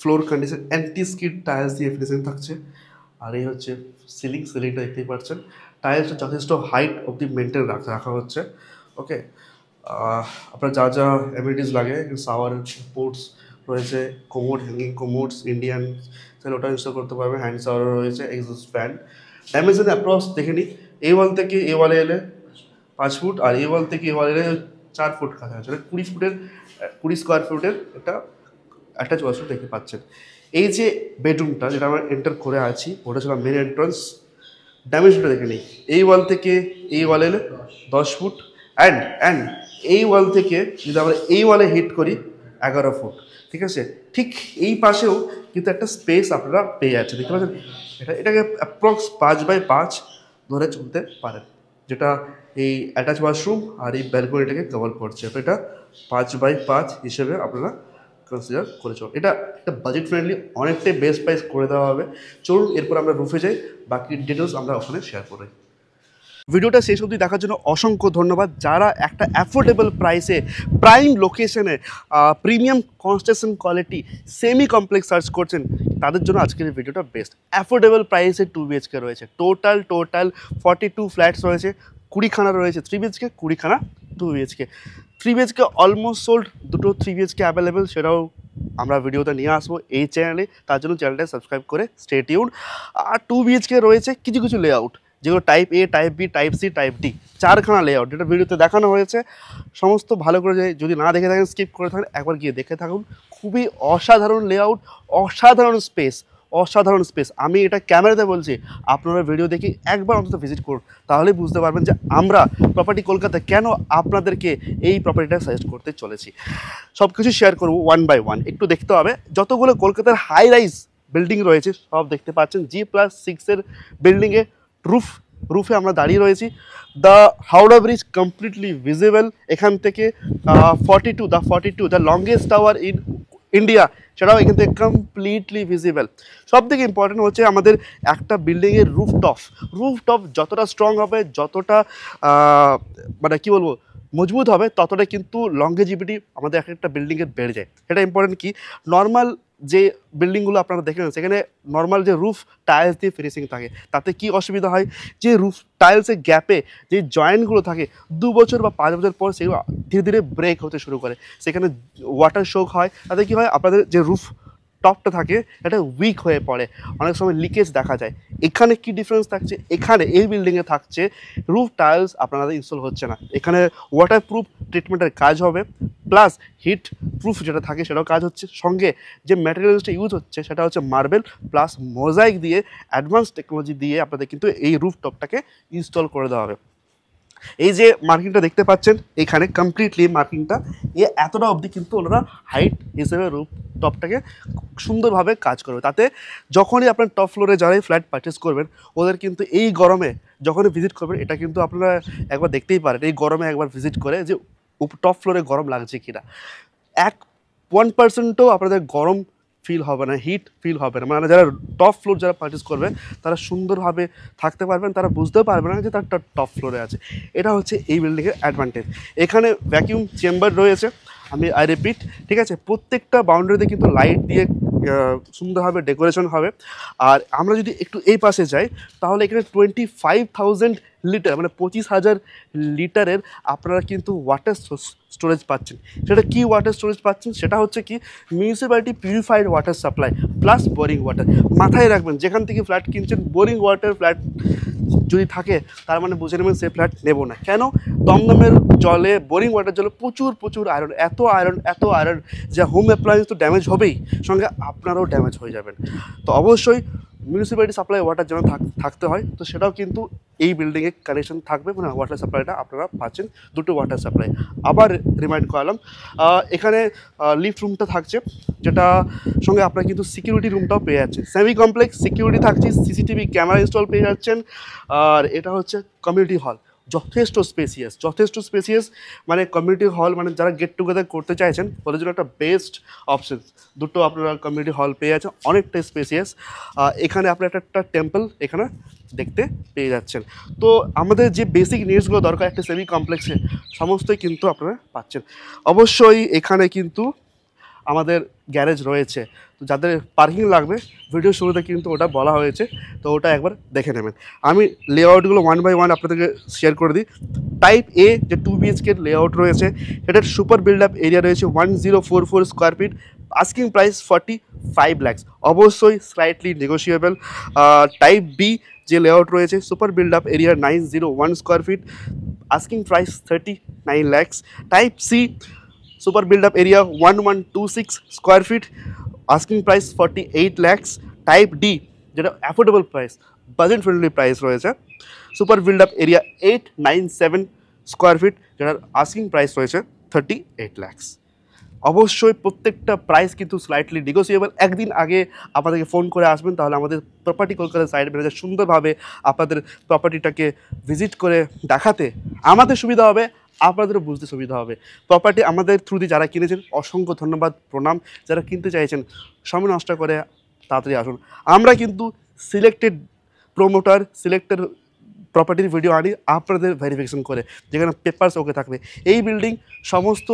A: Floor condition anti skid tiles দিয়ে ফিনিশিং থাকছে। আর এই হচ্ছে সিলিংটা দেখতেই পাচ্ছেন। টাইলসটা যথেষ্ট হাইট অবধি মেনটেন রাখা হচ্ছে। ওকে, আপনার যা যা অ্যামিনিটিস লাগে, শাওয়ার পোর্টস রয়েছে, কোমোড, হ্যাঙ্গিং কোমোডস, ইন্ডিয়ান তাহলে ওটা ইনস্টল করতে পারবেন। হ্যান্ড শাওয়ার রয়েছে, এক্সস্ট ফ্যান। ডাইমেনশন অ্যাপ্রক্স দেখে নিই, এই ওয়াল থেকে এই ওয়ালে এলে 5 ফুট, আর এই ওয়াল থেকে এই ওয়ালে এলে 4 ফুট কাছাকাছি, 20 স্কোয়ার ফুটের একটা অ্যাটাচ ওয়াশরুম দেখতে পাচ্ছেন। এই যে বেডরুমটা যেটা আমরা এন্টার করে আছি, ওটা ছিল মেন এন্ট্রান্স। ডাইমেনশনটা দেখে নিই, এই ওয়াল থেকে এই ওয়ালে এলে 10 ফুট, অ্যান্ড এই ওয়াল থেকে যদি আমরা এই ওয়ালে হিট করি 11 ফুট। ঠিক আছে, ঠিক এই পাশেও কিন্তু একটা স্পেস আপনারা পেয়ে যাচ্ছেন, দেখতে পাচ্ছেন। এটাকে অ্যাপ্রক্স 5x5 ধরে চলতে পারেন, যেটা এই অ্যাটাচ ওয়াশরুম আর এই ব্যালকনিটাকে কভার করছে। তো এটা 5x5 হিসেবে আপনারা কনসিডার করে চলুন। এটা একটা বাজেট ফ্রেন্ডলি, অনেকটাই বেস্ট প্রাইস করে দেওয়া হবে। চলুন এরপর আমরা রুফে যাই, বাকি ডিটেলস আমরা ওখানে শেয়ার করি। ভিডিওটা শেষ অবধি দেখার জন্য অসংখ্য ধন্যবাদ। যারা একটা অ্যাফোর্ডেবল প্রাইসে প্রাইম লোকেশনে premium construction quality semi complex search করছেন, তাদের জন্য আজকের এই ভিডিওটা বেস্ট। অ্যাফোর্ডেবল প্রাইসে 2BHK রয়েছে, টোটাল 42 ফ্ল্যাটস রয়েছে, 20খানা রয়েছে 3BHK, 20খানা 2BHK। 3BHK almost sold, দুটো 3BHK অ্যাভেলেবেল, সেটাও আমরা ভিডিওতে নিয়ে আসবো এই চ্যানেলে। তার জন্য চ্যানেলটা সাবস্ক্রাইব করে স্টে টিউনড। আর 2BHK রয়েছে কিছু লেআউট, যেগুলো type A, type B, type C, type D, 4খানা লেআউট, যেটা ভিডিওতে দেখানো হয়েছে। সমস্ত ভালো করে যদি না দেখে থাকেন, স্কিপ করে থাকেন, একবার গিয়ে দেখে থাকুন। খুবই অসাধারণ লেআউট, অসাধারণ স্পেস। আমি এটা ক্যামেরাতে বলছি, আপনারা ভিডিও দেখে একবার অন্তত ভিজিট করুন, তাহলেই বুঝতে পারবেন যে আমরা প্রপার্টি কলকাতা কেন আপনাদেরকে এই প্রপার্টিটা সাজেস্ট করতে চলেছি। সব কিছু শেয়ার করবো 1 by 1, একটু দেখতে হবে। যতগুলো কলকাতার হাই রাইজ বিল্ডিং রয়েছে সব দেখতে পাচ্ছেন। G+6 বিল্ডিংয়ে রুফে আমরা দাঁড়িয়ে রয়েছি। The Howrah bridge completely visible এখান থেকে। 42 the longest tower in India, সেটাও এখান থেকে কমপ্লিটলি ভিজিবল। সব থেকে ইম্পর্টেন্ট হচ্ছে আমাদের একটা বিল্ডিংয়ের রুফটপ যতটা স্ট্রং হবে, যতটা মানে কী বলবো মজবুত হবে, ততটা কিন্তু লংগেজিভিটি আমাদের একটা বিল্ডিংয়ের বেড়ে যায়। এটা ইম্পর্টেন্ট কি, নর্মাল যে বিল্ডিংগুলো আপনারা দেখেন সেখানে নর্মাল যে রুফ টাইলস দিয়ে ফিনিশিং থাকে, তাতে কি অসুবিধা হয়, যে রুফ টাইলসের গ্যাপে যে জয়েন্টগুলো থাকে 2 বছর বা 5 বছর পর সেগুলো ধীরে ধীরে ব্রেক হতে শুরু করে, সেখানে ওয়াটার শোক হয়। তাতে কি হয়, আপনাদের যে রুফ টপটা থাকে এটা উইক হয়ে পড়ে, অনেক সময় লিকেজ দেখা যায়। এখানে কি ডিফারেন্স থাকছে, এখানে এই বিল্ডিংয়ে থাকছে রুফ টাইলস আপনাদের ইনস্টল হচ্ছে না, এখানে ওয়াটার প্রুফ ট্রিটমেন্টের কাজ হবে, প্লাস হিট প্রুফ যেটা থাকে সেটাও কাজ হচ্ছে। সঙ্গে যে ম্যাটেরিয়ালসটা ইউজ হচ্ছে সেটা হচ্ছে মার্বেল প্লাস মোজাইক দিয়ে, অ্যাডভান্স টেকনোলজি দিয়ে আপনাদের কিন্তু এই রুফ টপটাকে ইনস্টল করে দেওয়া হবে। এই যে মার্কিংটা দেখতে পাচ্ছেন এখানে কমপ্লিটলি মার্কিংটা এতটা অবধি কিন্তু ওনারা হাইট হিসেবে রুফ টপটাকে সুন্দরভাবে কাজ করবে। তাতে যখনই আপনার টপ ফ্লোরে যারাই ফ্ল্যাট পারচেস করবেন, ওদের কিন্তু এই গরমে যখনই ভিজিট করবেন, এটা কিন্তু আপনারা একবার দেখতেই পারেন এই গরমে একবার ভিজিট করে যে টপ ফ্লোরে গরম লাগছে কিনা। 1% আপনাদের গরম ফিল হবে না, হিট ফিল হবে না। মানে যারা টপ ফ্লোর যারা পারচেস করবে তারা সুন্দরভাবে থাকতে পারবেন, তারা বুঝতেও পারবে না যে তার টপ ফ্লোরে আছে। এটা হচ্ছে এই বিল্ডিংয়ের অ্যাডভান্টেজ। এখানে ভ্যাকিউম চেম্বার রয়েছে, আমি আই রিপিট, ঠিক আছে। প্রত্যেকটা বাউন্ডারিতে কিন্তু লাইট দিয়ে সুন্দরভাবে ডেকোরেশন হবে। আর আমরা যদি একটু এই পাশে যাই, তাহলে এখানে 25,000 লিটার মানে 25,000 লিটারের আপনারা কিন্তু ওয়াটার স্টোরেজ পাচ্ছেন। সেটা কি ওয়াটার স্টোরেজ পাচ্ছেন, সেটা হচ্ছে কি municipality purified water supply plus boring water. মাথায় রাখবেন, যেখান থেকে ফ্ল্যাট কিনছেন বোরিং ওয়াটার ফ্ল্যাট যদি থাকে তার মানে বুঝে নেবেন সে ফ্ল্যাট নেব না। কেন? দমদমের জলে, বোরিং ওয়াটার জলে প্রচুর আয়রন, এত আয়রন যে হোম অ্যাপ্লায়েন্স তো ড্যামেজ হবেই, সঙ্গে আপনারাও ড্যামেজ হয়ে যাবেন। তো অবশ্যই মিউনিসিপ্যালিটি সাপ্লাই ওয়াটার যেন থাকতে হয়, তো সেটাও কিন্তু এই বিল্ডিংয়ে কানেকশন থাকবে, মানে ওয়াটার সাপ্লাইটা আপনারা পাচ্ছেন, দুটো ওয়াটার সাপ্লাই। আবার রিমাইন্ড করালাম, এখানে লিফট রুমটা থাকছে, যেটা সঙ্গে আপনারা কিন্তু সিকিউরিটি রুমটাও পেয়ে যাচ্ছেন। সেমি কমপ্লেক্স সিকিউরিটি থাকছে, সিসিটিভি ক্যামেরা ইনস্টল পেয়ে যাচ্ছেন। আর এটা হচ্ছে কমিউনিটি হল, যথেষ্ট স্পেসিয়াস, মানে কমিউনিটি হল মানে যারা গেট টুগেদার করতে চাইছেন ওদের জন্য একটা বেস্ট অপশন। দুটো আপনারা কমিউনিটি হল পেয়ে যাচ্ছেন, অনেকটা স্পেসিয়াস। এখানে আপনার একটা টেম্পল এখানে দেখতে পেয়ে যাচ্ছেন। তো আমাদের যে বেসিক নিডসগুলো দরকার একটা সেমি কমপ্লেক্সে, সমস্তই কিন্তু আপনারা পাচ্ছেন। অবশ্যই এখানে কিন্তু আমাদের গ্যারেজ রয়েছে, তো যাদের পার্কিং লাগবে ভিডিও শুরুতে কিন্তু ওটা বলা হয়েছে, তো ওটা একবার দেখে নেবেন। আমি লেআউটগুলো 1 বাই 1 আপনাদেরকে শেয়ার করে দিই। টাইপ এ যে 2 BHK লেআউট রয়েছে, এটার সুপার বিল্ড আপ এরিয়া রয়েছে 1044 square feet, asking price 45 lakhs, অবশ্যই স্লাইটলি নেগোশিয়েবল। টাইপ বি যে লেআউট রয়েছে, super build up area 901 square feet, asking price 39 lakhs। Type C super build up area 1126 square feet, asking price 48 lakhs। Type D যেটা affordable price, budget friendly price রয়েছে, super build up area 897 square feet, যেটার asking price রয়েছে 38 lakhs। অবশ্যই প্রত্যেকটা price কিন্তু slightly negotiable. একদিন আগে আপনাদেরকে ফোন করে আসবেন, তাহলে আমাদের প্রপার্টি কলকাতার সাইড ম্যানেজার সুন্দরভাবে আপনাদের প্রপার্টিটাকে ভিজিট করে দেখাতে আমাদের সুবিধা হবে, আপনাদেরও বুঝতে সুবিধা হবে। প্রপার্টি আমাদের থ্রু দিয়ে যারা কিনেছেন অসংখ্য ধন্যবাদ, প্রণাম। যারা কিনতে চাইছেন সময় নষ্ট করে তাড়াতাড়ি আসুন। আমরা কিন্তু সিলেক্টেড প্রোমোটার, সিলেক্টেড প্রপার্টির ভিডিও আনি আপনাদের ভেরিফিকেশন করে, যেখানে পেপারস ওকে থাকবে। এই বিল্ডিং সমস্ত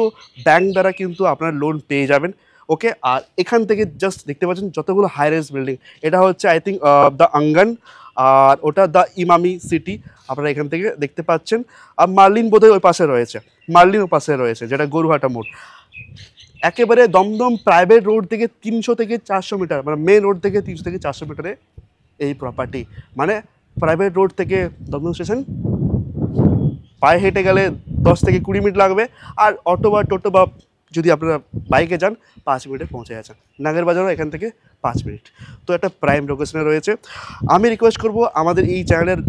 A: ব্যাংক দ্বারা কিন্তু আপনারা লোন পেয়ে যাবেন, ওকে। আর এখান থেকে জাস্ট দেখতে পাচ্ছেন যতগুলো হাই রাইজ বিল্ডিং, এটা হচ্ছে আই থিঙ্ক দ্য আঙ্গান, আর ওটা দ্য ইমামি সিটি, আপনারা এখান থেকে দেখতে পাচ্ছেন। আর মার্লিন বোধহয় ওই পাশে রয়েছে, মার্লিন ওই পাশে রয়েছে, যেটা গরুহাটা মোড়। একেবারে দমদম প্রাইভেট রোড থেকে 300 থেকে 400 মিটার, মানে মেন রোড থেকে 300 থেকে 400 মিটারে এই প্রপার্টি। মানে প্রাইভেট রোড থেকে দমদম স্টেশন পায়ে হেঁটে গেলে 10 থেকে 20 মিনিট লাগবে, আর অটো বা টোটো বা যদি আপনারা বাইকে যান 5 মিনিটে পৌঁছে যাচ্ছেন। নাগের বাজারও এখান থেকে 5 মিনিট। তো একটা প্রাইম লোকেশনে রয়েছে। আমি রিকোয়েস্ট করব, আমাদের এই চ্যানেলের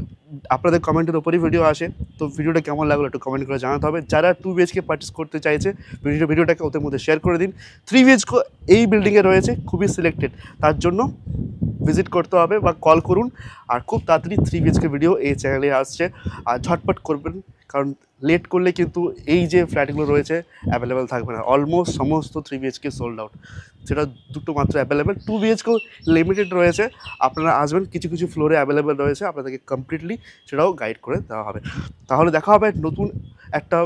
A: আপনাদের কমেন্টের উপরেই ভিডিও আসে, তো ভিডিওটা কেমন লাগলো একটু কমেন্ট করে জানাতে হবে। যারা 2 BHK পারচেস করতে চাইছে ভিডিওটাকে ওদের মধ্যে শেয়ার করে দিন। 3 BHK এই বিল্ডিংয়ে রয়েছে, খুবই সিলেক্টেড, তার জন্য ভিজিট করতে হবে বা কল করুন। আর খুব তাড়াতাড়ি 3 BHK ভিডিও এই চ্যানেলে আসছে, আর ঝটপট করবেন, কারণ লেট করলে কিন্তু এই যে ফ্ল্যাটগুলো রয়েছে অ্যাভেলেবেল থাকবে না। অলমোস্ট সমস্ত 3 BHK সোল্ড আউট, সেটা দুটো মাত্র অ্যাভেলেবেল। 2 BHK লিমিটেড রয়েছে, আপনারা আসবেন, কিছু কিছু ফ্লোরে অ্যাভেলেবেল রয়েছে, আপনাদেরকে কমপ্লিটলি সেটাও গাইড করে দেওয়া হবে। তাহলে দেখা হবে নতুন একটা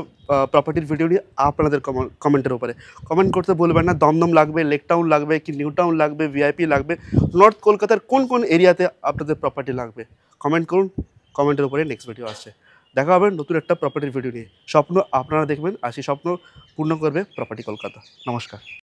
A: প্রপার্টির ভিডিও নিয়ে আপনাদের কমেন্টের উপরে। কমেন্ট করতে ভুলবেন না, দমদম লাগবে, লেক টাউন লাগবে কি নিউ টাউন লাগবে, ভিআইপি লাগবে, নর্থ কলকাতার কোন কোন এরিয়াতে আপনাদের প্রপার্টি লাগবে কমেন্ট করুন। কমেন্টের উপরে নেক্সট ভিডিও আসছে। দেখা হবে নতুন একটা প্রপার্টির ভিডিও নিয়ে। স্বপ্ন আপনারা দেখবেন, আর সেই স্বপ্ন পূর্ণ করবে প্রপার্টি কলকাতা। নমস্কার।